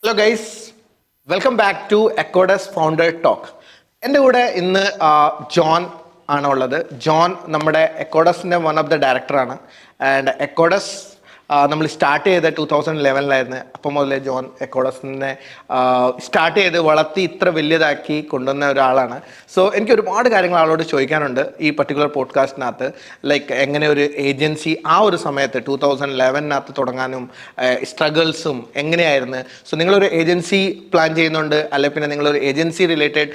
Hello guys, welcome back to Acodez founder talk. എൻ്റെ കൂടെ ഇന്ന് ജോൺ ആണ് ഉള്ളത്. ജോൺ നമ്മുടെ എക്കോഡസിൻ്റെ വൺ ഓഫ് ദ ഡയറക്ടറാണ്. ആൻഡ് എക്കോഡസ് നമ്മൾ സ്റ്റാർട്ട് ചെയ്ത് 2011 അപ്പം മുതലേ ജോൺ എക്കോഡസിനെ സ്റ്റാർട്ട് ചെയ്ത് വളർത്തി ഇത്ര വലിയതാക്കി കൊണ്ടുവന്ന ഒരാളാണ്. സോ എനിക്ക് ഒരുപാട് കാര്യങ്ങൾ ആളോട് ചോദിക്കാനുണ്ട് ഈ പർട്ടിക്കുലർ പോഡ്കാസ്റ്റിനകത്ത്. ലൈക്ക് എങ്ങനെ ഒരു ഏജൻസി ആ ഒരു സമയത്ത് 2011 തുടങ്ങാനും സ്ട്രഗിൾസും എങ്ങനെയായിരുന്നു. സോ നിങ്ങളൊരു ഏജൻസി പ്ലാൻ ചെയ്യുന്നുണ്ട്, അല്ലെങ്കിൽ പിന്നെ നിങ്ങളൊരു ഏജൻസി റിലേറ്റഡ്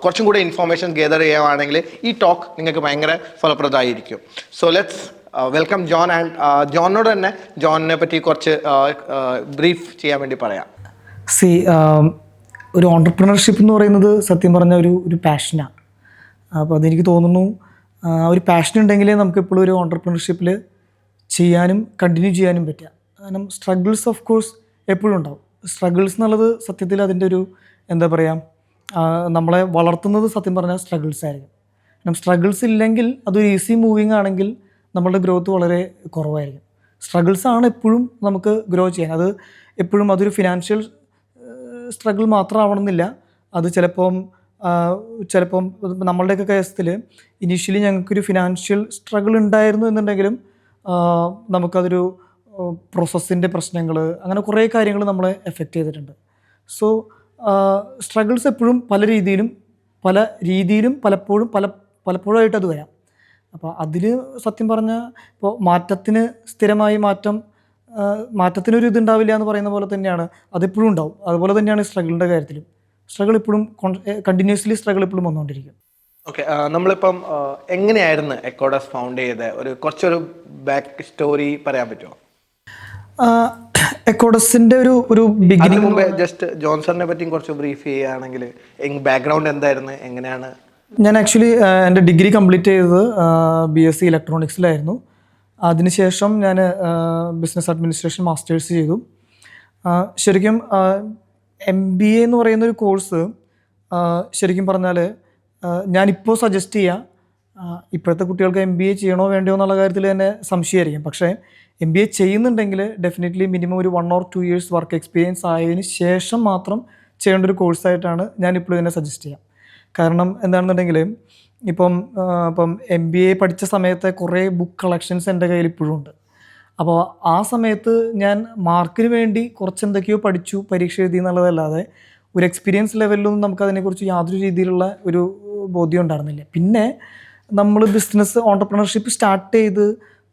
കുറച്ചും കൂടെ ഇൻഫോർമേഷൻ ഗെദർ ചെയ്യുകയാണെങ്കിൽ ഈ ടോക്ക് നിങ്ങൾക്ക് ഭയങ്കര ഫലപ്രദമായിരിക്കും. So let's welcome John. And ജോണിനോട് തന്നെ ജോണിനെ പറ്റി കുറച്ച് ബ്രീഫ് ചെയ്യാൻ വേണ്ടി പറയാം. ഒരു ഓൺടർപ്രണർഷിപ്പ് എന്ന് പറയുന്നത് സത്യം പറഞ്ഞ ഒരു പാഷനാണ്. അപ്പോൾ അതെനിക്ക് തോന്നുന്നു ഒരു പാഷൻ ഉണ്ടെങ്കിലേ നമുക്ക് എപ്പോഴും ഒരു ഓൺടർപ്രണർഷിപ്പിൽ ചെയ്യാനും കണ്ടിന്യൂ ചെയ്യാനും പറ്റുക. കാരണം സ്ട്രഗിൾസ് ഓഫ് കോഴ്സ് എപ്പോഴും ഉണ്ടാവും. സ്ട്രഗിൾസ് എന്നുള്ളത് സത്യത്തിൽ അതിൻ്റെ ഒരു എന്താ പറയുക, നമ്മളെ വളർത്തുന്നത് സത്യം പറഞ്ഞാൽ സ്ട്രഗിൾസ് ആയിരിക്കും. കാരണം സ്ട്രഗിൾസ് ഇല്ലെങ്കിൽ അതൊരു ഈസി മൂവിങ് ആണെങ്കിൽ നമ്മളുടെ ഗ്രോത്ത് വളരെ കുറവായിരിക്കും. സ്ട്രഗിൾസ് ആണ് എപ്പോഴും നമുക്ക് ഗ്രോ ചെയ്യാൻ. അത് എപ്പോഴും അതൊരു ഫിനാൻഷ്യൽ സ്ട്രഗിൾ മാത്രം ആവണമെന്നില്ല. അത് ചിലപ്പം നമ്മളുടെയൊക്കെ കേസത്തിൽ ഇനീഷ്യലി ഞങ്ങൾക്കൊരു ഫിനാൻഷ്യൽ സ്ട്രഗിൾ ഉണ്ടായിരുന്നു എന്നുണ്ടെങ്കിലും നമുക്കതൊരു പ്രോസസ്സിൻ്റെ പ്രശ്നങ്ങൾ, അങ്ങനെ കുറേ കാര്യങ്ങൾ നമ്മളെ എഫക്റ്റ് ചെയ്തിട്ടുണ്ട്. സോ സ്ട്രഗിൾസ് എപ്പോഴും പല രീതിയിലും പലപ്പോഴായിട്ട് അത് വരാം. അപ്പോൾ അതിൽ സത്യം പറഞ്ഞാൽ ഇപ്പോൾ മാറ്റത്തിനൊരു ഇതുണ്ടാവില്ല എന്ന് പറയുന്ന പോലെ തന്നെയാണ് അതെപ്പോഴും ഉണ്ടാവും. അതുപോലെ തന്നെയാണ് സ്ട്രഗിളിൻ്റെ കാര്യത്തിലും. സ്ട്രഗിൾ എപ്പോഴും കണ്ടിന്യൂസ്ലി സ്ട്രഗിൾ എപ്പോഴും വന്നുകൊണ്ടിരിക്കും. ഓക്കെ, നമ്മളിപ്പം എങ്ങനെയായിരുന്നു എക്കോഡസ് ഫൗണ്ട് ചെയ്ത് കുറച്ചൊരു ബാക്ക് സ്റ്റോറി പറയാൻ പറ്റുമോ? എക്കോഡസിൻ്റെ ഒരു ബിഗിനിങ് മുമ്പേ ജസ്റ്റ് ജോൺസണിനെ പറ്റിയും കുറച്ച് ബ്രീഫ് ചെയ്യുകയാണെങ്കിൽ ബാക്ക്ഗ്രൗണ്ട് എന്തായിരുന്നു, എങ്ങനെയാണ്? ഞാൻ ആക്ച്വലി എൻ്റെ ഡിഗ്രി കംപ്ലീറ്റ് ചെയ്തത് BSc ഇലക്ട്രോണിക്സിലായിരുന്നു. അതിനുശേഷം ഞാൻ ബിസിനസ് അഡ്മിനിസ്ട്രേഷൻ മാസ്റ്റേഴ്സ് ചെയ്തു. ശരിക്കും MBA എന്ന് പറയുന്നൊരു കോഴ്സ് ശരിക്കും പറഞ്ഞാൽ ഞാനിപ്പോൾ സജസ്റ്റ് ചെയ്യാം, ഇപ്പോഴത്തെ കുട്ടികൾക്ക് MBA ചെയ്യണോ വേണ്ടയോ എന്നുള്ള കാര്യത്തിൽ തന്നെ സംശയമായിരിക്കും. പക്ഷേ MBA ചെയ്യുന്നുണ്ടെങ്കിൽ ഡെഫിനറ്റ്ലി മിനിമം ഒരു 1 or 2 years വർക്ക് എക്സ്പീരിയൻസ് ആയതിനു ശേഷം മാത്രം ചെയ്യേണ്ട ഒരു കോഴ്സായിട്ടാണ് ഞാനിപ്പോൾ ഇതിനെ സജസ്റ്റ് ചെയ്യാം. കാരണം എന്താണെന്നുണ്ടെങ്കിൽ ഇപ്പം MBA പഠിച്ച സമയത്തെ കുറേ ബുക്ക് കളക്ഷൻസ് എൻ്റെ കയ്യിൽ ഇപ്പോഴും ഉണ്ട്. അപ്പോൾ ആ സമയത്ത് ഞാൻ മാർക്കിന് വേണ്ടി കുറച്ച് എന്തൊക്കെയോ പഠിച്ചു, പരീക്ഷ എഴുതി എന്നുള്ളതല്ലാതെ ഒരു എക്സ്പീരിയൻസ് ലെവലിലൊന്നും നമുക്കതിനെക്കുറിച്ച് യാതൊരു രീതിയിലുള്ള ഒരു ബോധ്യം ഉണ്ടായിരുന്നില്ല. പിന്നെ നമ്മൾ ബിസിനസ് ഓൺടർപ്രണർഷിപ്പ് സ്റ്റാർട്ട് ചെയ്ത്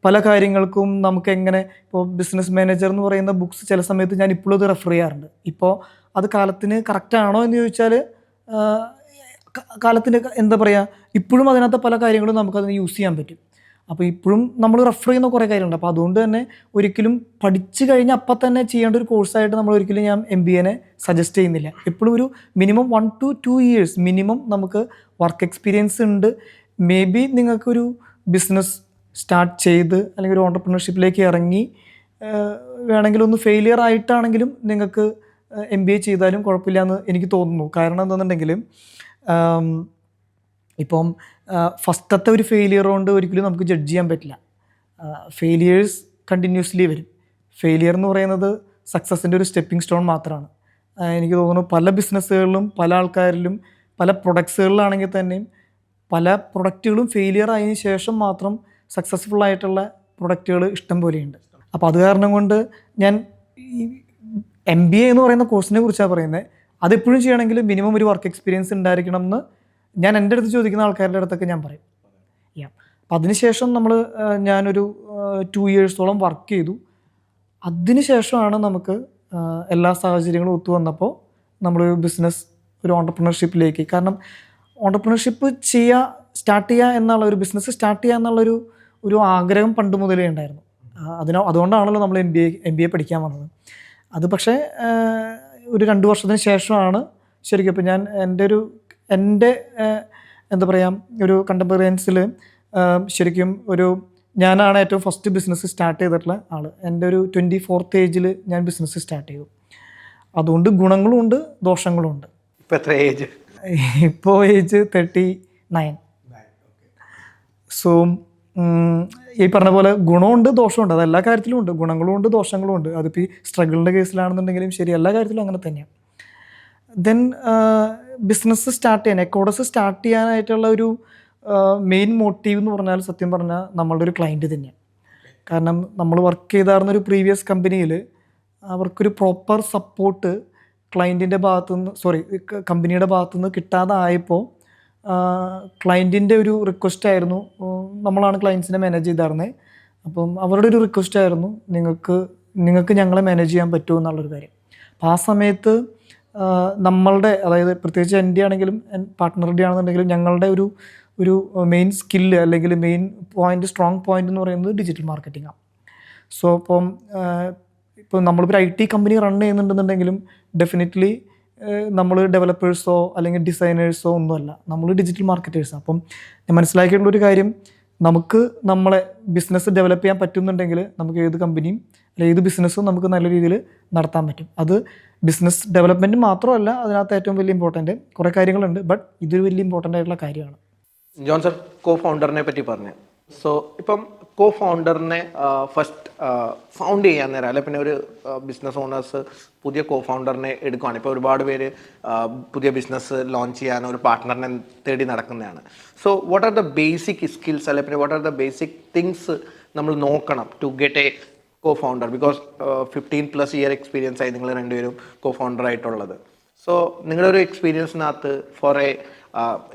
പല കാര്യങ്ങൾക്കും നമുക്ക് എങ്ങനെ, ഇപ്പോൾ ബിസിനസ് മാനേജർ എന്ന് പറയുന്ന ബുക്സ് ചില സമയത്ത് ഞാൻ ഇപ്പോഴും അത് റെഫർ ചെയ്യാറുണ്ട്. ഇപ്പോൾ അത് കാലത്തിന് കറക്റ്റാണോ എന്ന് ചോദിച്ചാൽ കാലത്തിൻ്റെ എന്താ പറയുക, ഇപ്പോഴും അതിനകത്ത് പല കാര്യങ്ങളും നമുക്കതിന് യൂസ് ചെയ്യാൻ പറ്റും. അപ്പോൾ ഇപ്പോഴും നമ്മൾ റെഫർ ചെയ്യുന്ന കുറേ കാര്യങ്ങളുണ്ട്. അപ്പോൾ അതുകൊണ്ട് തന്നെ ഒരിക്കലും പഠിച്ചു കഴിഞ്ഞാൽ അപ്പം തന്നെ ചെയ്യേണ്ട ഒരു കോഴ്സായിട്ട് നമ്മൾ ഒരിക്കലും ഞാൻ MBA സജസ്റ്റ് ചെയ്യുന്നില്ല. എപ്പോഴും ഒരു മിനിമം 1 to 2 years മിനിമം നമുക്ക് വർക്ക് എക്സ്പീരിയൻസ് ഉണ്ട്. മേ ബി നിങ്ങൾക്കൊരു ബിസിനസ് സ്റ്റാർട്ട് ചെയ്ത് അല്ലെങ്കിൽ ഒരു ഓൺടർപ്രണർഷിപ്പിലേക്ക് ഇറങ്ങി വേണമെങ്കിൽ ഒന്ന് ഫെയിലിയർ ആയിട്ടാണെങ്കിലും നിങ്ങൾക്ക് MBA ചെയ്താലും കുഴപ്പമില്ല എന്ന് എനിക്ക് തോന്നുന്നു. കാരണം എന്താണെന്നുണ്ടെങ്കിൽ ഇപ്പം ഫസ്റ്റത്തെ ഒരു ഫെയിലിയർ കൊണ്ട് ഒരിക്കലും നമുക്ക് ജഡ്ജ് ചെയ്യാൻ പറ്റില്ല. ഫെയിലിയേഴ്സ് കണ്ടിന്യൂസ്ലി വരും. ഫെയിലിയർ എന്ന് പറയുന്നത് സക്സസിൻ്റെ ഒരു സ്റ്റെപ്പിംഗ് സ്റ്റോൺ മാത്രമാണ്. എനിക്ക് തോന്നുന്നു പല ബിസിനസ്സുകളിലും പല ആൾക്കാരിലും പല പ്രൊഡക്ട്സുകളിലാണെങ്കിൽ തന്നെയും പല പ്രൊഡക്റ്റുകളും ഫെയിലിയർ ആയതിനു ശേഷം മാത്രം സക്സസ്ഫുൾ ആയിട്ടുള്ള പ്രൊഡക്റ്റുകൾ ഇഷ്ടം പോലെയുണ്ട്. അപ്പോൾ അത് കാരണം കൊണ്ട് ഞാൻ ഈ MBA എന്ന് പറയുന്ന കോഴ്സിനെ കുറിച്ചാണ് പറയുന്നത്. അതെപ്പോഴും ചെയ്യണമെങ്കിൽ മിനിമം ഒരു വർക്ക് എക്സ്പീരിയൻസ് ഉണ്ടായിരിക്കണം എന്ന് ഞാൻ എൻ്റെ അടുത്ത് ചോദിക്കുന്ന ആൾക്കാരുടെ അടുത്തൊക്കെ ഞാൻ പറയും. അപ്പോൾ അതിനുശേഷം ഞാനൊരു 2 years വർക്ക് ചെയ്തു. അതിനുശേഷമാണ് നമുക്ക് എല്ലാ സാഹചര്യങ്ങളും ഒത്തു വന്നപ്പോൾ നമ്മളൊരു ബിസിനസ്, ഒരു ഓൺടർപ്രണർഷിപ്പിലേക്ക്, കാരണം ഓൺടർപ്രണർഷിപ്പ് സ്റ്റാർട്ട് ചെയ്യുക എന്നുള്ള ഒരു ബിസിനസ് സ്റ്റാർട്ട് ചെയ്യുക എന്നുള്ളൊരു ആഗ്രഹം പണ്ട് മുതലേ ഉണ്ടായിരുന്നു. അതുകൊണ്ടാണല്ലോ നമ്മൾ MBA പഠിക്കാൻ വന്നത്. അത് പക്ഷേ ഒരു 2 വർഷത്തിന് ശേഷമാണ് ശരിക്കും. ഇപ്പോൾ ഞാൻ എൻ്റെ എന്താ പറയുക, ഒരു കണ്ടംപററീസിൽ ശരിക്കും ഞാനാണ് ഏറ്റവും ഫസ്റ്റ് ബിസിനസ് സ്റ്റാർട്ട് ചെയ്തിട്ടുള്ള ആൾ. എൻ്റെ ഒരു 24th ഏജിൽ ഞാൻ ബിസിനസ് സ്റ്റാർട്ട് ചെയ്തു. അതുകൊണ്ട് ഗുണങ്ങളും ഉണ്ട്, ദോഷങ്ങളും ഉണ്ട്. ഇപ്പോൾ എത്ര ഏജ്? ഇപ്പോൾ ഏജ് 39. സോ ഈ പറഞ്ഞ പോലെ ഗുണമുണ്ട് ദോഷമുണ്ട്, അത് എല്ലാ കാര്യത്തിലും ഉണ്ട്. ഗുണങ്ങളും ഉണ്ട് ദോഷങ്ങളും ഉണ്ട്. അതിപ്പോൾ ഈ സ്ട്രഗിളിൻ്റെ കേസിലാണെന്നുണ്ടെങ്കിലും ശരി, എല്ലാ കാര്യത്തിലും അങ്ങനെ തന്നെയാണ്. ദെൻ ബിസിനസ് സ്റ്റാർട്ട് ചെയ്യാൻ, എക്കോഡസ് സ്റ്റാർട്ട് ചെയ്യാനായിട്ടുള്ള ഒരു മെയിൻ മോട്ടീവ് എന്ന് പറഞ്ഞാൽ സത്യം പറഞ്ഞാൽ നമ്മളുടെ ഒരു ക്ലയൻറ്റ് തന്നെയാണ്. കാരണം നമ്മൾ വർക്ക് ചെയ്തായിരുന്ന ഒരു പ്രീവിയസ് കമ്പനിയിൽ അവർക്കൊരു പ്രോപ്പർ സപ്പോർട്ട് ക്ലയൻറ്റിൻ്റെ കമ്പനിയുടെ ഭാഗത്തുനിന്ന് കിട്ടാതെ ആയപ്പോൾ ക്ലയൻറ്റിൻ്റെ ഒരു റിക്വസ്റ്റ് ആയിരുന്നു. നമ്മളാണ് ക്ലയൻസിനെ മാനേജ് ചെയ്തായിരുന്നത്. അപ്പം അവരുടെ ഒരു റിക്വസ്റ്റ് ആയിരുന്നു, നിങ്ങൾക്ക് ഞങ്ങളെ മാനേജ് ചെയ്യാൻ പറ്റുമോ എന്നുള്ളൊരു കാര്യം. അപ്പോൾ ആ സമയത്ത് നമ്മളുടെ, അതായത് പ്രത്യേകിച്ച് എൻ്റെ ആണെങ്കിലും പാർട്ട്ണറുടെ ആണെന്നുണ്ടെങ്കിലും ഞങ്ങളുടെ ഒരു മെയിൻ സ്കില്ല് അല്ലെങ്കിൽ മെയിൻ പോയിൻ്റ്, സ്ട്രോങ് പോയിൻ്റ് എന്ന് പറയുന്നത് ഡിജിറ്റൽ മാർക്കറ്റിംഗാണ്. സോ ഇപ്പോൾ നമ്മളിപ്പോൾ IT കമ്പനി റൺ ചെയ്യുന്നുണ്ടെന്നുണ്ടെങ്കിലും ഡെഫിനറ്റ്ലി നമ്മൾ ഡെവലപ്പേഴ്സോ അല്ലെങ്കിൽ ഡിസൈനേഴ്സോ ഒന്നുമല്ല, നമ്മൾ ഡിജിറ്റൽ മാർക്കറ്റേഴ്സാണ്. അപ്പം ഞാൻ മനസ്സിലാക്കിയിട്ടുള്ളൊരു കാര്യം, നമുക്ക് നമ്മളെ ബിസിനസ് ഡെവലപ്പ് ചെയ്യാൻ പറ്റുന്നുണ്ടെങ്കിൽ നമുക്ക് ഏത് കമ്പനിയും അല്ലെങ്കിൽ ഏത് ബിസിനസ്സും നമുക്ക് നല്ല രീതിയിൽ നടത്താൻ പറ്റും. അത് ബിസിനസ് ഡെവലപ്മെൻറ്റ് മാത്രമല്ല, അതിനകത്ത് ഏറ്റവും വലിയ ഇമ്പോർട്ടൻറ്റ് കുറേ കാര്യങ്ങളുണ്ട്, ബട്ട് ഇതൊരു വലിയ ഇമ്പോർട്ടൻ്റ് ആയിട്ടുള്ള കാര്യമാണ്. ജോൺസൺ കോ ഫൗണ്ടറിനെ പറ്റി പറഞ്ഞു. സോ ഇപ്പം കോ ഫൗണ്ടറിനെ ഫസ്റ്റ് ഫൗണ്ട് ചെയ്യാൻ നേരം, അല്ലെ പിന്നെ ഒരു ബിസിനസ് ഓണേഴ്സ് പുതിയ കോ ഫൗണ്ടറിനെ എടുക്കുകയാണ്. ഇപ്പോൾ ഒരുപാട് പേര് പുതിയ ബിസിനസ് ലോഞ്ച് ചെയ്യാൻ ഒരു പാർട്ട്ണറിനെ തേടി നടക്കുന്നതാണ്. So what are the basic skills, അല്ലെ പിന്നെ what are the basic things നമ്മൾ നോക്കണം to get a co founder? Because 15+ year experience ആയി നിങ്ങൾ രണ്ടുപേരും കോ ഫൗണ്ടർ ആയിട്ടുള്ളത്. സോ നിങ്ങളുടെ ഒരു എക്സ്പീരിയൻസിനകത്ത് for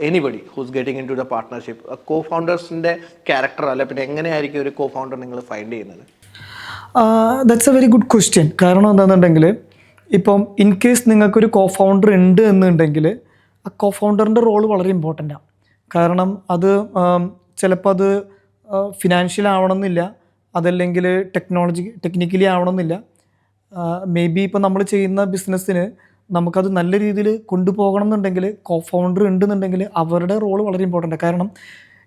anybody who's getting into the partnership, co ഫൗണ്ടേഴ്സിൻ്റെ ക്യാരക്ടർ, അല്ലെ പിന്നെ എങ്ങനെയായിരിക്കും ഒരു കോ ഫൗണ്ടർ നിങ്ങൾ ഫൈൻഡ് ചെയ്യുന്നത്? That's a very good question. കാരണം എന്താണെന്നുണ്ടെങ്കിൽ, ഇപ്പം ഇൻ കേസ് നിങ്ങൾക്കൊരു കോ ഫൗണ്ടർ ഉണ്ട് എന്നുണ്ടെങ്കിൽ ആ കോ ഫൗണ്ടറിൻ്റെ റോള് വളരെ ഇമ്പോർട്ടൻ്റാണ്. കാരണം അത് ചിലപ്പോൾ അത് ഫിനാൻഷ്യൽ ആവണമെന്നില്ല, അതല്ലെങ്കിൽ ടെക്നിക്കലി ആവണമെന്നില്ല. മേ ബി ഇപ്പോൾ നമ്മൾ ചെയ്യുന്ന ബിസിനസ്സിന് നമുക്കത് നല്ല രീതിയിൽ കൊണ്ടുപോകണം എന്നുണ്ടെങ്കിൽ കോ ഫൗണ്ടർ ഉണ്ടെന്നുണ്ടെങ്കിൽ അവരുടെ റോള് വളരെ ഇമ്പോർട്ടൻ്റാണ്. കാരണം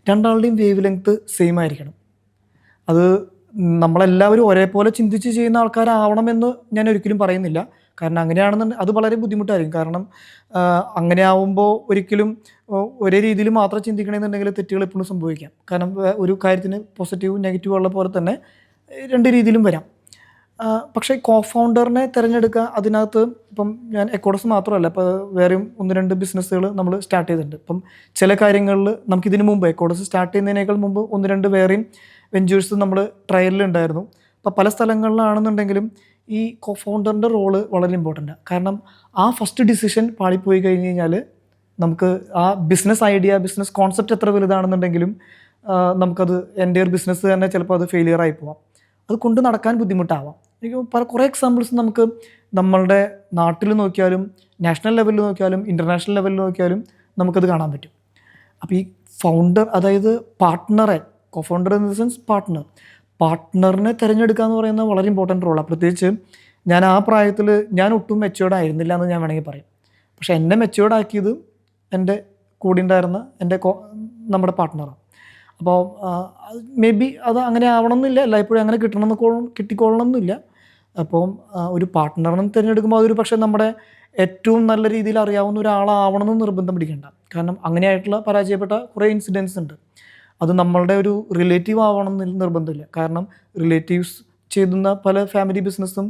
രണ്ടാളുടെയും വേവ് ലെങ്ത്ത് സെയിം ആയിരിക്കണം. അത് നമ്മളെല്ലാവരും ഒരേപോലെ ചിന്തിച്ച് ചെയ്യുന്ന ആൾക്കാരാവണമെന്ന് ഞാൻ ഒരിക്കലും പറയുന്നില്ല. കാരണം അങ്ങനെയാണെന്നുണ്ടെങ്കിൽ അത് വളരെ ബുദ്ധിമുട്ടായിരിക്കും. കാരണം അങ്ങനെ ആവുമ്പോൾ ഒരിക്കലും ഒരേ രീതിയിൽ മാത്രം ചിന്തിക്കണമെന്നുണ്ടെങ്കിൽ തെറ്റുകൾ എപ്പോഴും സംഭവിക്കാം. കാരണം ഒരു കാര്യത്തിന് പോസിറ്റീവും നെഗറ്റീവും ഉള്ള പോലെ തന്നെ രണ്ട് രീതിയിലും വരാം. പക്ഷേ കോ ഫൗണ്ടറിനെ തിരഞ്ഞെടുക്കുക, അതിനകത്ത് ഇപ്പം ഞാൻ എക്കോഡസ് മാത്രമല്ല, ഇപ്പോൾ വേറെയും 1-2 ബിസിനസ്സുകൾ നമ്മൾ സ്റ്റാർട്ട് ചെയ്തിട്ടുണ്ട്. ഇപ്പം ചില കാര്യങ്ങളിൽ നമുക്കിതിന് മുമ്പ് എക്കോഡസ് സ്റ്റാർട്ട് ചെയ്യുന്നതിനേക്കാൾ മുമ്പ് 1-2 വേറെയും വെഞ്ചേഴ്സ് നമ്മൾ ട്രയലിലുണ്ടായിരുന്നു. അപ്പോൾ പല സ്ഥലങ്ങളിലാണെന്നുണ്ടെങ്കിലും ഈ കോ ഫൗണ്ടറിൻ്റെ റോള് വളരെ ഇമ്പോർട്ടൻ്റാണ്. കാരണം ആ ഫസ്റ്റ് ഡിസിഷൻ പാളിപ്പോയി കഴിഞ്ഞ് കഴിഞ്ഞാൽ നമുക്ക് ആ ബിസിനസ് ഐഡിയ, ബിസിനസ് കോൺസെപ്റ്റ് എത്ര വലുതാണെന്നുണ്ടെങ്കിലും നമുക്കത് എൻ്റെ ഒരു ബിസിനസ് തന്നെ ചിലപ്പോൾ അത് ഫെയിലിയർ ആയി പോവാം. അത് കൊണ്ട് നടക്കാൻ ബുദ്ധിമുട്ടാവാം. എനിക്ക് കുറേ എക്സാമ്പിൾസ് നമുക്ക് നമ്മളുടെ നാട്ടിൽ നോക്കിയാലും നാഷണൽ ലെവലിൽ നോക്കിയാലും ഇൻ്റർനാഷണൽ ലെവലിൽ നോക്കിയാലും നമുക്കത് കാണാൻ പറ്റും. അപ്പോൾ ഈ ഫൗണ്ടർ, അതായത് പാർട്ട്ണറെ, co founder in the sense പാർട്ട്ണറിനെ തിരഞ്ഞെടുക്കുക എന്ന് പറയുന്നത് വളരെ ഇമ്പോർട്ടൻ്റ് റോളാണ്. പ്രത്യേകിച്ച് ഞാൻ ആ പ്രായത്തിൽ ഞാൻ ഒട്ടും മെച്യൂർഡ് ആയിരുന്നില്ല എന്ന് ഞാൻ വേണമെങ്കിൽ പറയും. പക്ഷേ എന്നെ മെച്യൂർഡ് ആക്കിയത് എൻ്റെ കൂടെ ഉണ്ടായിരുന്ന നമ്മുടെ പാർട്ട്ണറാണ്. അപ്പോൾ മേ ബി അത് അങ്ങനെ ആവണമെന്നില്ല, എല്ലായ്പ്പോഴും അങ്ങനെ കിട്ടിക്കൊള്ളണമെന്നില്ല. അപ്പോൾ ഒരു പാർട്ട്ണറിനെ തിരഞ്ഞെടുക്കുമ്പോൾ അതൊരു പക്ഷേ നമ്മുടെ ഏറ്റവും നല്ല രീതിയിൽ അറിയാവുന്ന ഒരാളാവണമെന്ന് നിർബന്ധം പിടിക്കേണ്ട. കാരണം അങ്ങനെയായിട്ടുള്ള പരാജയപ്പെട്ട കുറേ ഇൻസിഡൻസ് ഉണ്ട്. അത് നമ്മളുടെ ഒരു റിലേറ്റീവ് ആവണം എന്ന് നിർബന്ധമില്ല. കാരണം റിലേറ്റീവ്സ് ചെയ്യുന്ന പല ഫാമിലി ബിസിനസ്സും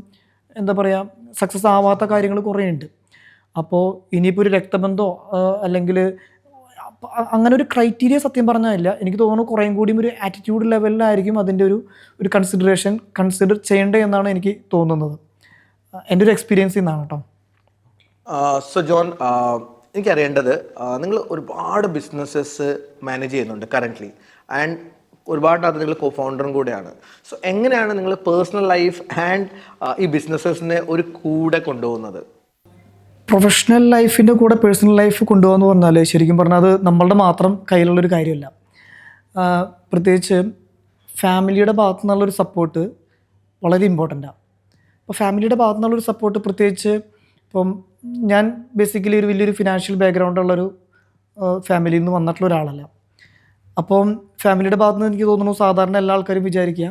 എന്താ പറയുക, സക്സസ് ആവാത്ത കാര്യങ്ങൾ കുറേ ഉണ്ട്. അപ്പോൾ ഇനിയിപ്പോൾ ഒരു രക്തബന്ധമോ അല്ലെങ്കിൽ അങ്ങനെ ഒരു ക്രൈറ്റീരിയ സത്യം പറഞ്ഞാലില്ല. എനിക്ക് തോന്നുന്നു കുറേയും കൂടിയും ഒരു ആറ്റിറ്റ്യൂഡ് ലെവലിലായിരിക്കും അതിൻ്റെ ഒരു കൺസിഡർ ചെയ്യേണ്ടത് എന്നാണ് എനിക്ക് തോന്നുന്നത്. എൻ്റെ ഒരു എക്സ്പീരിയൻസിൽ നിന്നാണ് കേട്ടോ. സോ ജോൺ, എനിക്കറിയേണ്ടത്, നിങ്ങൾ ഒരുപാട് ബിസിനസ്സസ് മാനേജ് ചെയ്യുന്നുണ്ട് കറൻ്റ്ലി, ആൻഡ് ഒരുപാട് അത് നിങ്ങൾ കോ ഫൗണ്ടറും കൂടെയാണ്. സോ എങ്ങനെയാണ് നിങ്ങൾ പേഴ്സണൽ ലൈഫ് ആൻഡ് ഈ ബിസിനസ്സസിനെ ഒരു കൂടെ കൊണ്ടുപോകുന്നത്? പ്രൊഫഷണൽ ലൈഫിൻ്റെ കൂടെ പേഴ്സണൽ ലൈഫ് കൊണ്ടുപോകാന്ന് പറഞ്ഞാൽ ശരിക്കും പറഞ്ഞാൽ അത് നമ്മളുടെ മാത്രം കയ്യിലുള്ളൊരു കാര്യമല്ല. പ്രത്യേകിച്ച് ഫാമിലിയുടെ ഭാഗത്തു നിന്നുള്ളൊരു സപ്പോർട്ട് വളരെ ഇമ്പോർട്ടൻ്റാണ്. അപ്പോൾ ഫാമിലിയുടെ ഭാഗത്തു നിന്നുള്ളൊരു സപ്പോർട്ട്, പ്രത്യേകിച്ച് ഇപ്പം ഞാൻ ബേസിക്കലി ഒരു വലിയൊരു ഫിനാൻഷ്യൽ ബാക്ക്ഗ്രൗണ്ടുള്ളൊരു ഫാമിലിയിൽ നിന്ന് വന്നിട്ടുള്ള ഒരാളല്ല. അപ്പം ഫാമിലിയുടെ ഭാഗത്തു നിന്ന് എനിക്ക് തോന്നുന്നു സാധാരണ എല്ലാ ആൾക്കാരും വിചാരിക്കുക